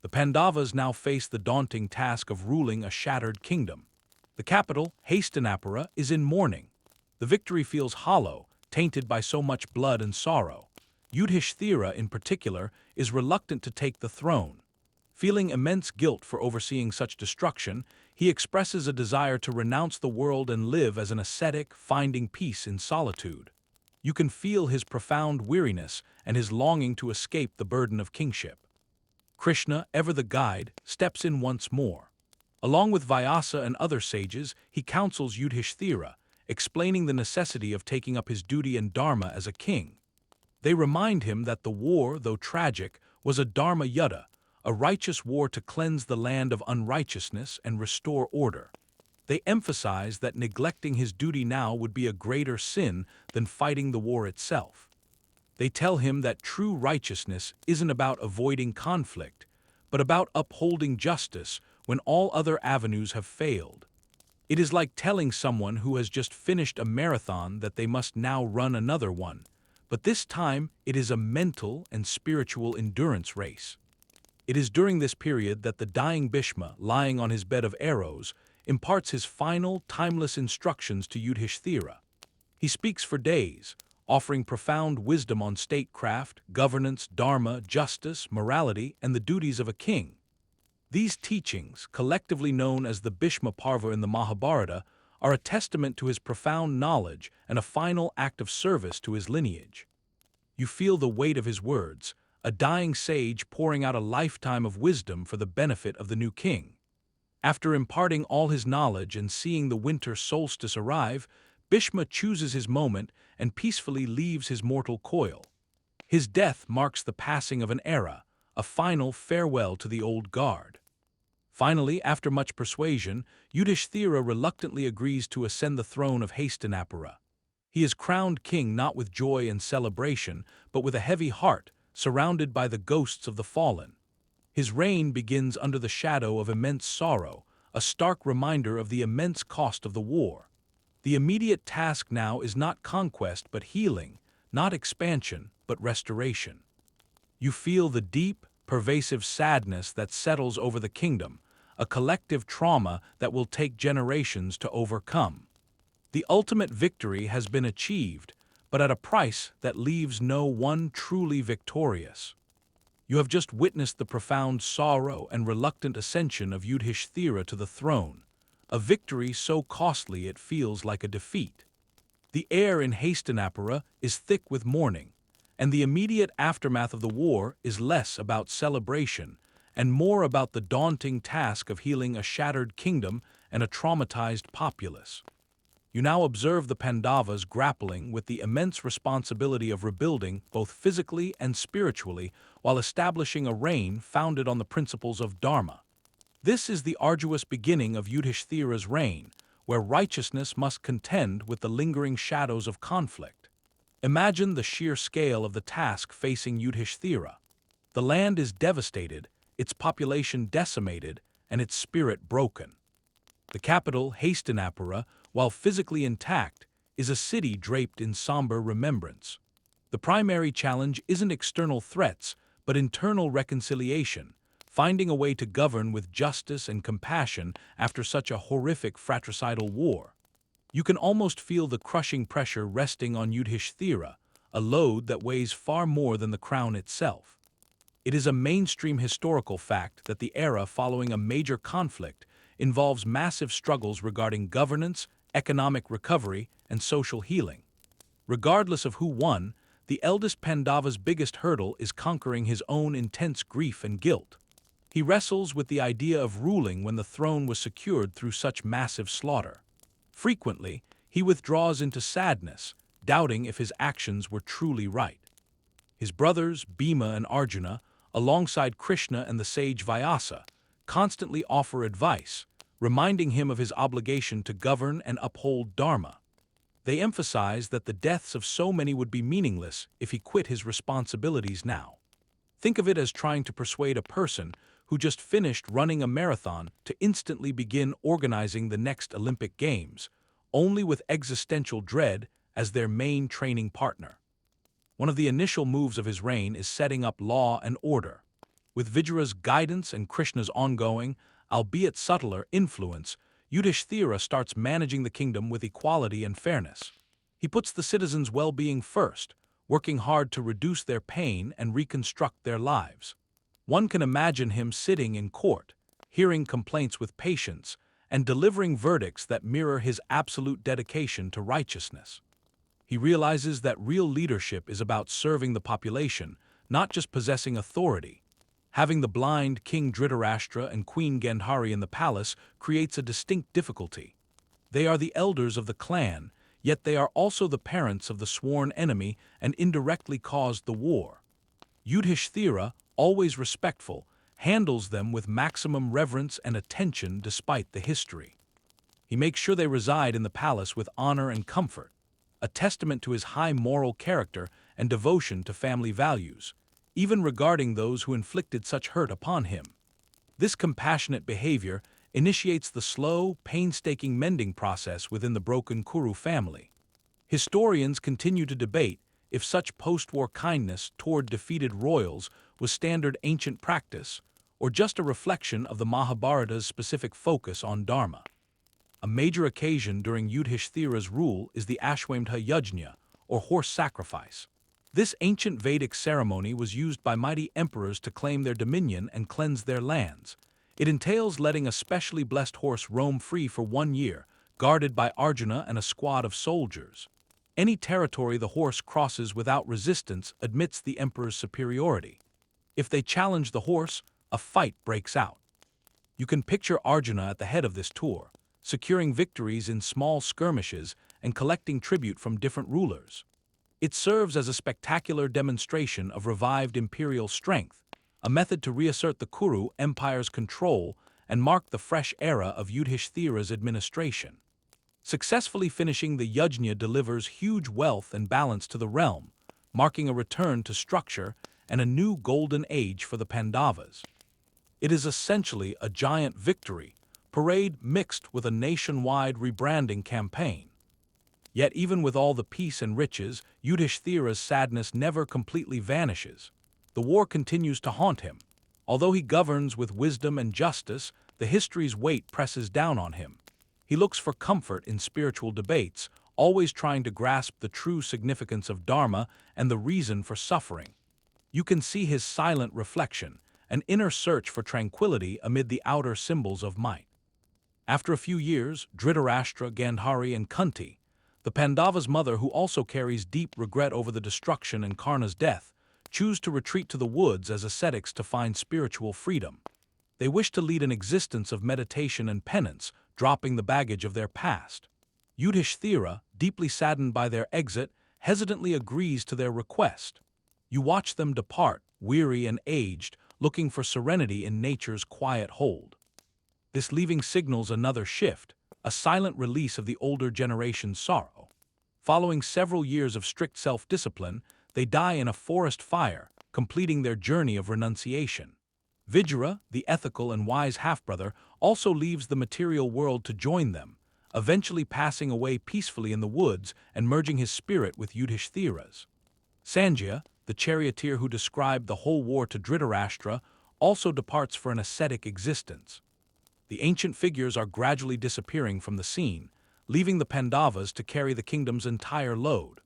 The Pandavas now face the daunting task of ruling a shattered kingdom. The capital, Hastinapura, is in mourning. The victory feels hollow, tainted by so much blood and sorrow. Yudhishthira, in particular, is reluctant to take the throne. Feeling immense guilt for overseeing such destruction, he expresses a desire to renounce the world and live as an ascetic, finding peace in solitude. You can feel his profound weariness and his longing to escape the burden of kingship. Krishna, ever the guide, steps in once more. Along with Vyasa and other sages, he counsels Yudhishthira, explaining the necessity of taking up his duty and dharma as a king. They remind him that the war, though tragic, was a dharma yuddha, a righteous war to cleanse the land of unrighteousness and restore order. They emphasize that neglecting his duty now would be a greater sin than fighting the war itself. They tell him that true righteousness isn't about avoiding conflict, but about upholding justice when all other avenues have failed. It is like telling someone who has just finished a marathon that they must now run another one, but this time it is a mental and spiritual endurance race. It is during this period that the dying Bhishma, lying on his bed of arrows, imparts his final, timeless instructions to Yudhishthira. He speaks for days, offering profound wisdom on statecraft, governance, dharma, justice, morality, and the duties of a king. These teachings, collectively known as the Bhishma Parva in the Mahabharata, are a testament to his profound knowledge and a final act of service to his lineage. You feel the weight of his words, a dying sage pouring out a lifetime of wisdom for the benefit of the new king. After imparting all his knowledge and seeing the winter solstice arrive, Bhishma chooses his moment and peacefully leaves his mortal coil. His death marks the passing of an era, a final farewell to the old guard. Finally, after much persuasion, Yudhishthira reluctantly agrees to ascend the throne of Hastinapura. He is crowned king not with joy and celebration, but with a heavy heart, surrounded by the ghosts of the fallen. His reign begins under the shadow of immense sorrow, a stark reminder of the immense cost of the war. The immediate task now is not conquest but healing, not expansion but restoration. You feel the deep, pervasive sadness that settles over the kingdom, a collective trauma that will take generations to overcome. The ultimate victory has been achieved, but at a price that leaves no one truly victorious. You have just witnessed the profound sorrow and reluctant ascension of Yudhishthira to the throne, a victory so costly it feels like a defeat. The air in Hastinapura is thick with mourning, and the immediate aftermath of the war is less about celebration and more about the daunting task of healing a shattered kingdom and a traumatized populace. You now observe the Pandavas grappling with the immense responsibility of rebuilding both physically and spiritually while establishing a reign founded on the principles of Dharma. This is the arduous beginning of Yudhishthira's reign, where righteousness must contend with the lingering shadows of conflict. Imagine the sheer scale of the task facing Yudhishthira. The land is devastated, its population decimated, and its spirit broken. The capital, Hastinapura, while physically intact, is a city draped in somber remembrance. The primary challenge isn't external threats, but internal reconciliation, finding a way to govern with justice and compassion after such a horrific fratricidal war. You can almost feel the crushing pressure resting on Yudhishthira, a load that weighs far more than the crown itself. It is a mainstream historical fact that the era following a major conflict involves massive struggles regarding governance, economic recovery, and social healing. Regardless of who won, the eldest Pandava's biggest hurdle is conquering his own intense grief and guilt. He wrestles with the idea of ruling when the throne was secured through such massive slaughter. Frequently, he withdraws into sadness, doubting if his actions were truly right. His brothers, Bhima and Arjuna, alongside Krishna and the sage Vyasa, constantly offer advice, reminding him of his obligation to govern and uphold Dharma. They emphasize that the deaths of so many would be meaningless if he quit his responsibilities now. Think of it as trying to persuade a person who just finished running a marathon to instantly begin organizing the next Olympic Games, only with existential dread as their main training partner. One of the initial moves of his reign is setting up law and order. With Vijayara's guidance and Krishna's ongoing, albeit subtler, influence, Yudhishthira starts managing the kingdom with equality and fairness. He puts the citizens' well-being first, working hard to reduce their pain and reconstruct their lives. One can imagine him sitting in court, hearing complaints with patience, and delivering verdicts that mirror his absolute dedication to righteousness. He realizes that real leadership is about serving the population, not just possessing authority. Having the blind King Dhritarashtra and Queen Gandhari in the palace creates a distinct difficulty. They are the elders of the clan, yet they are also the parents of the sworn enemy and indirectly caused the war. Yudhishthira, always respectful, handles them with maximum reverence and attention despite the history. He makes sure they reside in the palace with honor and comfort, a testament to his high moral character and devotion to family values, even regarding those who inflicted such hurt upon him. This compassionate behavior initiates the slow, painstaking mending process within the broken Kuru family. Historians continue to debate if such post-war kindness toward defeated royals was standard ancient practice or just a reflection of the Mahabharata's specific focus on Dharma. A major occasion during Yudhishthira's rule is the Ashwamedha Yajna, or horse sacrifice. This ancient Vedic ceremony was used by mighty emperors to claim their dominion and cleanse their lands. It entails letting a specially blessed horse roam free for 1 year, guarded by Arjuna and a squad of soldiers. Any territory the horse crosses without resistance admits the emperor's superiority. If they challenge the horse, a fight breaks out. You can picture Arjuna at the head of this tour, securing victories in small skirmishes and collecting tribute from different rulers. It serves as a spectacular demonstration of revived imperial strength, a method to reassert the Kuru Empire's control and mark the fresh era of Yudhishthira's administration. Successfully finishing the Yajna delivers huge wealth and balance to the realm, marking a return to structure and a new golden age for the Pandavas. It is essentially a giant victory parade mixed with a nationwide rebranding campaign. Yet even with all the peace and riches, Yudhishthira's sadness never completely vanishes. The war continues to haunt him. Although he governs with wisdom and justice, the history's weight presses down on him. He looks for comfort in spiritual debates, always trying to grasp the true significance of Dharma and the reason for suffering. You can see his silent reflection, an inner search for tranquility amid the outer symbols of might. After a few years, Dhritarashtra, Gandhari, and Kunti, the Pandavas' mother, who also carries deep regret over the destruction and Karna's death, choose to retreat to the woods as ascetics to find spiritual freedom. They wish to lead an existence of meditation and penance, dropping the baggage of their past. Yudhishthira, deeply saddened by their exit, hesitantly agrees to their request. You watch them depart, weary and aged, looking for serenity in nature's quiet hold. This leaving signals another shift, a silent release of the older generation's sorrow. Following several years of strict self-discipline, they die in a forest fire, completing their journey of renunciation. Vijaya, the ethical and wise half-brother, also leaves the material world to join them, eventually passing away peacefully in the woods and merging his spirit with Yudhishthira's. Sanjaya, the charioteer who described the whole war to Dhritarashtra, also departs for an ascetic existence. The ancient figures are gradually disappearing from the scene, leaving the Pandavas to carry the kingdom's entire load.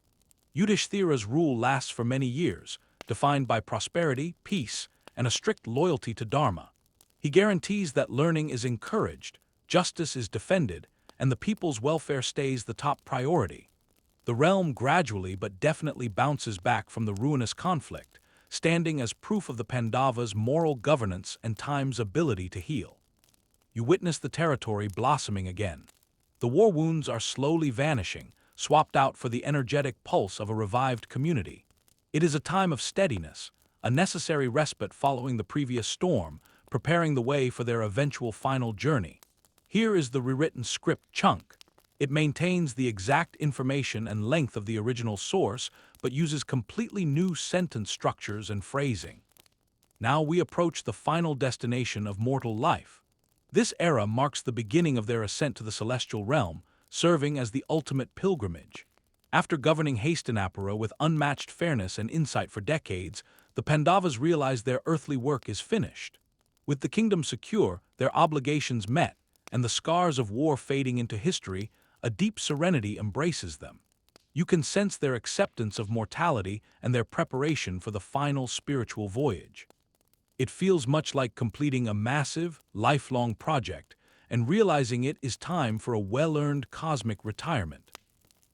Yudhishthira's rule lasts for many years, defined by prosperity, peace, and a strict loyalty to Dharma. He guarantees that learning is encouraged, justice is defended, and the people's welfare stays the top priority. The realm gradually but definitely bounces back from the ruinous conflict, standing as proof of the Pandavas' moral governance and time's ability to heal. You witness the territory blossoming again. The war wounds are slowly vanishing, swapped out for the energetic pulse of a revived community. It is a time of steadiness, a necessary respite following the previous storm, preparing the way for their eventual final journey. Here is the rewritten script chunk. It maintains the exact information and length of the original source, but uses completely new sentence structures and phrasing. Now we approach the final destination of mortal life. This era marks the beginning of their ascent to the celestial realm, serving as the ultimate pilgrimage. After governing Hastinapura with unmatched fairness and insight for decades, the Pandavas realize their earthly work is finished. With the kingdom secure, their obligations met, and the scars of war fading into history, a deep serenity embraces them. You can sense their acceptance of mortality and their preparation for the final spiritual voyage. It feels much like completing a massive, lifelong project, and realizing it is time for a well-earned cosmic retirement.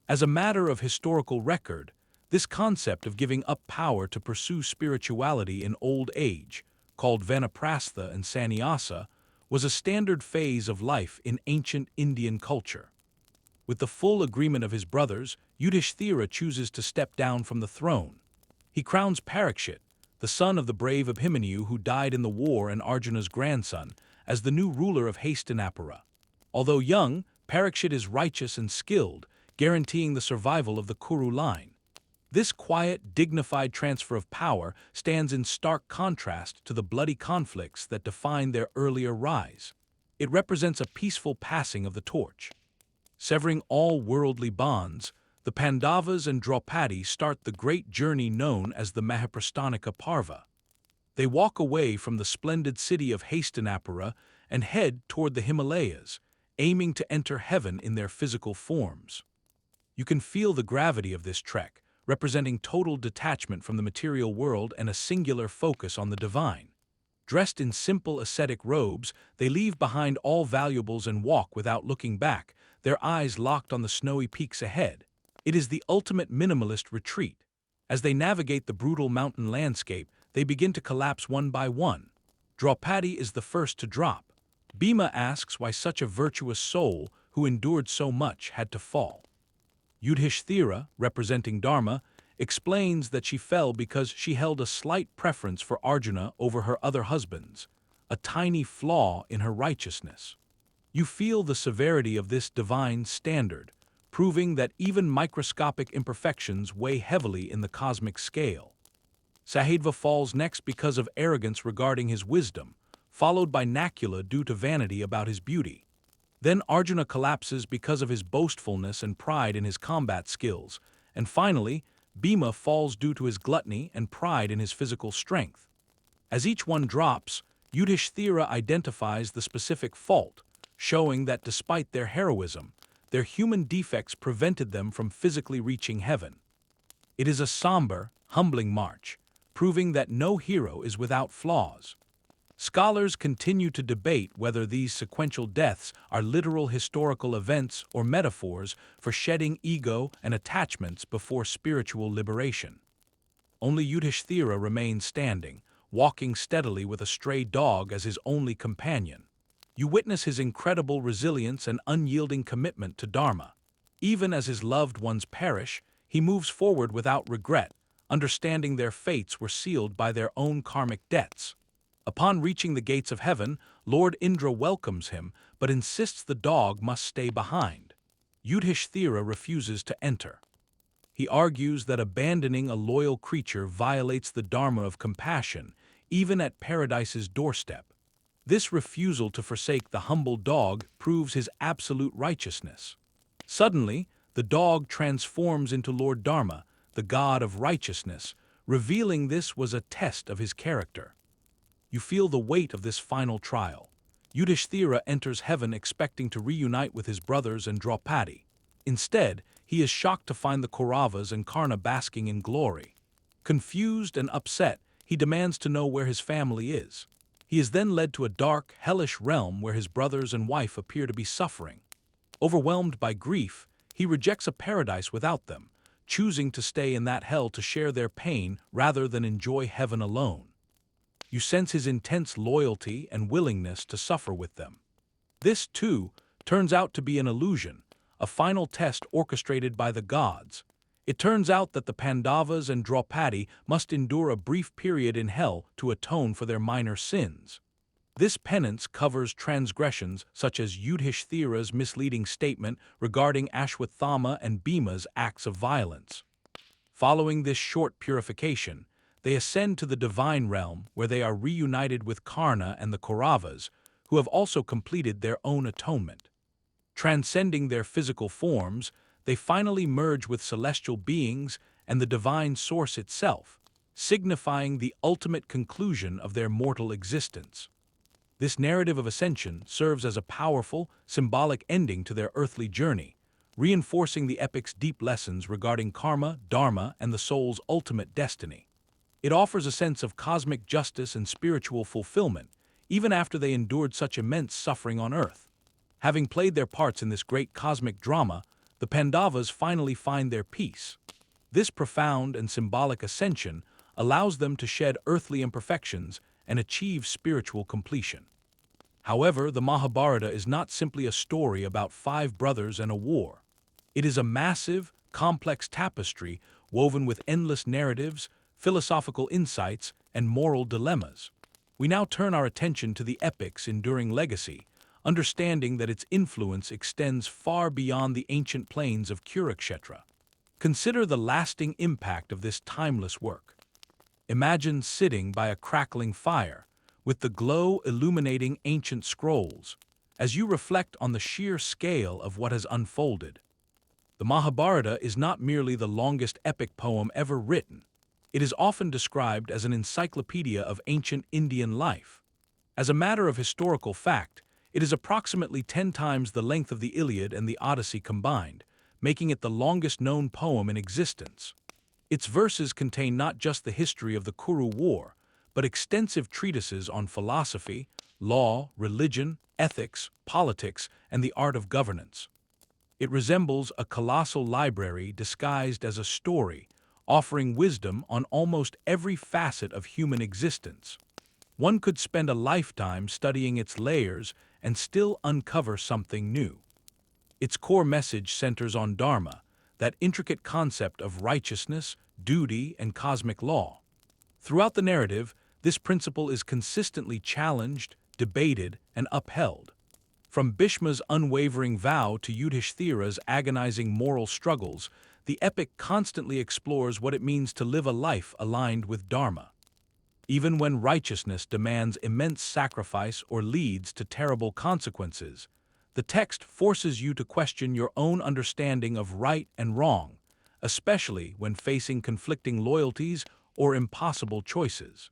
As a matter of historical record, this concept of giving up power to pursue spirituality in old age, called Vanaprastha and Sannyasa, was a standard phase of life in ancient Indian culture. With the full agreement of his brothers, Yudhishthira chooses to step down from the throne. He crowns Parikshit, the son of the brave Abhimanyu who died in the war and Arjuna's grandson, as the new ruler of Hastinapura. Although young, Parikshit is righteous and skilled, guaranteeing the survival of the Kuru line. This quiet, dignified transfer of power stands in stark contrast to the bloody conflicts that defined their earlier rise. It represents a peaceful passing of the torch. Severing all worldly bonds, the Pandavas and Draupadi start the great journey known as the Mahabharata Parva. They walk away from the splendid city of Hastinapura and head toward the Himalayas, aiming to enter heaven in their physical forms. You can feel the gravity of this trek, representing total detachment from the material world and a singular focus on the divine. Dressed in simple ascetic robes, they leave behind all valuables and walk without looking back, their eyes locked on the snowy peaks ahead. It is the ultimate minimalist retreat. As they navigate the brutal mountain landscape, they begin to collapse one by one. Draupadi is the first to drop. Bhima asks why such a virtuous soul who endured so much had to fall. Yudhishthira, representing Dharma, explains that she fell because she held a slight preference for Arjuna over her other husbands, a tiny flaw in her righteousness. You feel the severity of this divine standard, proving that even microscopic imperfections weigh heavily in the cosmic scale. Sahadeva falls next because of arrogance regarding his wisdom, followed by Nakula due to vanity about his beauty. Then Arjuna collapses because of his boastfulness and pride in his combat skills, and finally, Bhima falls due to his gluttony and pride in his physical strength. As each one drops, Yudhishthira identifies the specific fault, showing that despite their heroism, their human defects prevented them from physically reaching heaven. It is a somber, humbling march, proving that no hero is without flaws. Scholars continue to debate whether these sequential deaths are literal historical events or metaphors for shedding ego and attachments before spiritual liberation. Only Yudhishthira remains standing, walking steadily with a stray dog as his only companion. You witness his incredible resilience and unyielding commitment to Dharma. Even as his loved ones perish, he moves forward without regret, understanding their fates were sealed by their own karmic debts. Upon reaching the gates of heaven, Lord Indra welcomes him, but insists the dog must stay behind. Yudhishthira refuses to enter. He argues that abandoning a loyal creature violates the Dharma of compassion, even at paradise's doorstep. This refusal to forsake the humble dog proves his absolute righteousness. Suddenly, the dog transforms into Lord Dharma, the god of righteousness, revealing this was a test of his character. You feel the weight of this final trial. Yudhishthira enters heaven expecting to reunite with his brothers and Draupadi. Instead, he is shocked to find the Kauravas and Karna basking in glory. Confused and upset, he demands to know where his family is. He is then led to a dark, hellish realm where his brothers and wife appear to be suffering. Overwhelmed by grief, he rejects a paradise without them, choosing to stay in that hell to share their pain rather than enjoy heaven alone. You sense his intense loyalty and willingness to suffer with them. This, too, turns out to be an illusion, a final test orchestrated by the gods. It turns out that the Pandavas and Draupadi must endure a brief period in hell to atone for their minor sins. This penance covers transgressions such as Yudhishthira's misleading statement regarding Ashwathama and Bhima's acts of violence. Following this short purification, they ascend to the divine realm where they are reunited with Karna and the Kauravas, who have also completed their own atonement. Transcending their physical forms, they finally merge with celestial beings and the divine source itself, signifying the ultimate conclusion of their mortal existence. This narrative of ascension serves as a powerful, symbolic ending to their earthly journey, reinforcing the epic's deep lessons regarding karma, dharma, and the soul's ultimate destiny. It offers a sense of cosmic justice and spiritual fulfillment, even after they endured such immense suffering on Earth. Having played their parts in this great cosmic drama, the Pandavas finally find their peace. This profound and symbolic ascension allows them to shed earthly imperfections and achieve spiritual completion. However, the Mahabharata is not simply a story about 5 brothers and a war. It is a massive, complex tapestry woven with endless narratives, philosophical insights, and moral dilemmas. We now turn our attention to the epic's enduring legacy, understanding that its influence extends far beyond the ancient plains of Kurukshetra. Consider the lasting impact of this timeless work. Imagine sitting by a crackling fire, with the glow illuminating ancient scrolls, as you reflect on the sheer scale of what has unfolded. The Mahabharata is not merely the longest epic poem ever written. It is often described as an encyclopedia of ancient Indian life. As a matter of historical fact, it is approximately 10 times the length of the Iliad and the Odyssey combined, making it the longest known poem in existence. Its verses contain not just the history of the Kuru War, but extensive treatises on philosophy, law, religion, ethics, politics, and the art of governance. It resembles a colossal library disguised as a story, offering wisdom on almost every facet of human existence. One could spend a lifetime studying its layers and still uncover something new. Its core message centers on Dharma, that intricate concept of righteousness, duty, and cosmic law. Throughout the narrative, this principle is consistently challenged, debated, and upheld. From Bhishma's unwavering vow to Yudhishthira's agonizing moral struggles, the epic constantly explores what it means to live a life aligned with Dharma. Even when righteousness demands immense sacrifice or leads to terrible consequences, the text forces you to question your own understanding of right and wrong, especially when facing conflicting loyalties or impossible choices.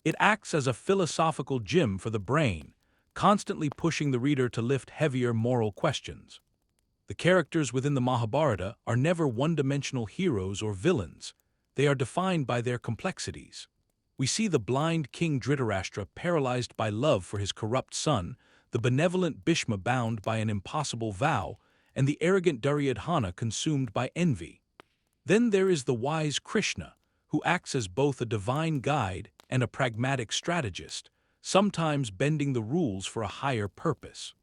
It acts as a philosophical gym for the brain, constantly pushing the reader to lift heavier moral questions. The characters within the Mahabharata are never one-dimensional heroes or villains. They are defined by their complexities. We see the blind King Dhritarashtra paralyzed by love for his corrupt son, the benevolent Bhishma bound by an impossible vow, and the arrogant Duryodhana consumed by envy. Then there is the wise Krishna, who acts as both a divine guide and a pragmatic strategist, sometimes bending the rules for a higher purpose.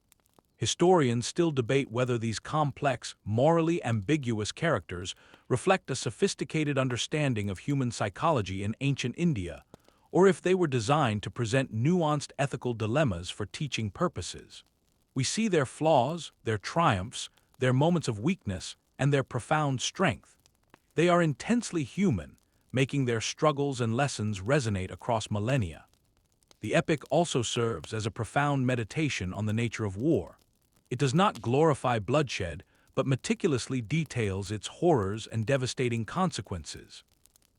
Historians still debate whether these complex, morally ambiguous characters reflect a sophisticated understanding of human psychology in ancient India, or if they were designed to present nuanced ethical dilemmas for teaching purposes. We see their flaws, their triumphs, their moments of weakness, and their profound strength. They are intensely human, making their struggles and lessons resonate across millennia. The epic also serves as a profound meditation on the nature of war. It does not glorify bloodshed, but meticulously details its horrors and devastating consequences.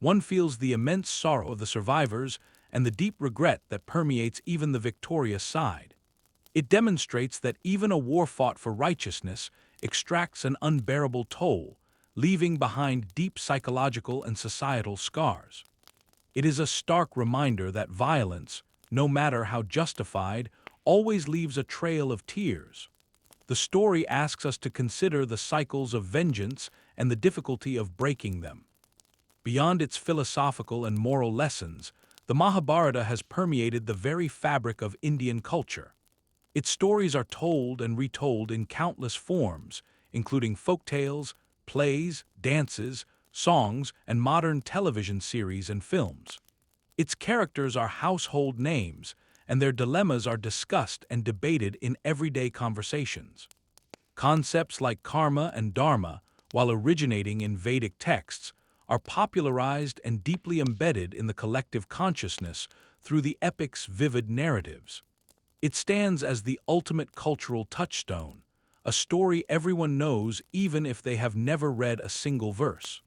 One feels the immense sorrow of the survivors and the deep regret that permeates even the victorious side. It demonstrates that even a war fought for righteousness extracts an unbearable toll, leaving behind deep psychological and societal scars. It is a stark reminder that violence, no matter how justified, always leaves a trail of tears. The story asks us to consider the cycles of vengeance and the difficulty of breaking them. Beyond its philosophical and moral lessons, the Mahabharata has permeated the very fabric of Indian culture. Its stories are told and retold in countless forms, including folk tales, plays, dances, songs, and modern television series and films. Its characters are household names, and their dilemmas are discussed and debated in everyday conversations. Concepts like karma and dharma, while originating in Vedic texts, are popularized and deeply embedded in the collective consciousness through the epic's vivid narratives. It stands as the ultimate cultural touchstone, a story everyone knows even if they have never read a single verse.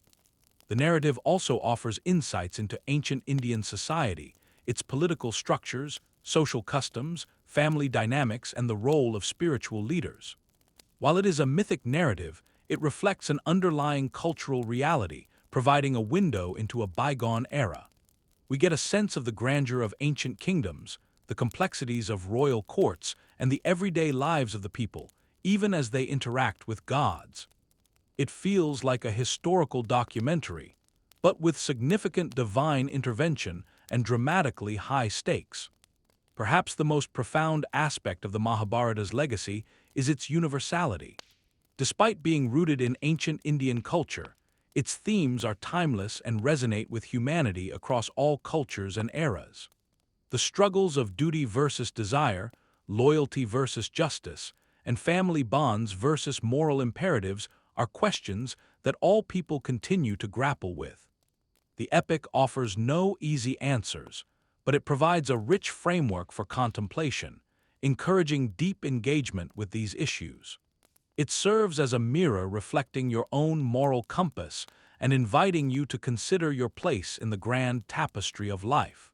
The narrative also offers insights into ancient Indian society, its political structures, social customs, family dynamics, and the role of spiritual leaders. While it is a mythic narrative, it reflects an underlying cultural reality, providing a window into a bygone era. We get a sense of the grandeur of ancient kingdoms, the complexities of royal courts, and the everyday lives of the people, even as they interact with gods. It feels like a historical documentary, but with significant divine intervention and dramatically high stakes. Perhaps the most profound aspect of the Mahabharata's legacy is its universality. Despite being rooted in ancient Indian culture, its themes are timeless and resonate with humanity across all cultures and eras. The struggles of duty versus desire, loyalty versus justice, and family bonds versus moral imperatives are questions that all people continue to grapple with. The epic offers no easy answers, but it provides a rich framework for contemplation, encouraging deep engagement with these issues. It serves as a mirror reflecting your own moral compass and inviting you to consider your place in the grand tapestry of life.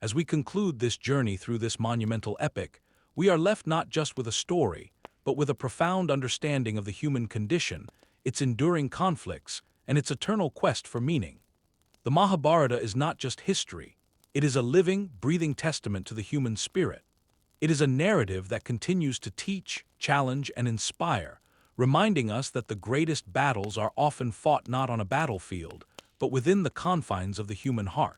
As we conclude this journey through this monumental epic, we are left not just with a story, but with a profound understanding of the human condition, its enduring conflicts, and its eternal quest for meaning. The Mahabharata is not just history, it is a living, breathing testament to the human spirit. It is a narrative that continues to teach, challenge, and inspire, reminding us that the greatest battles are often fought not on a battlefield, but within the confines of the human heart.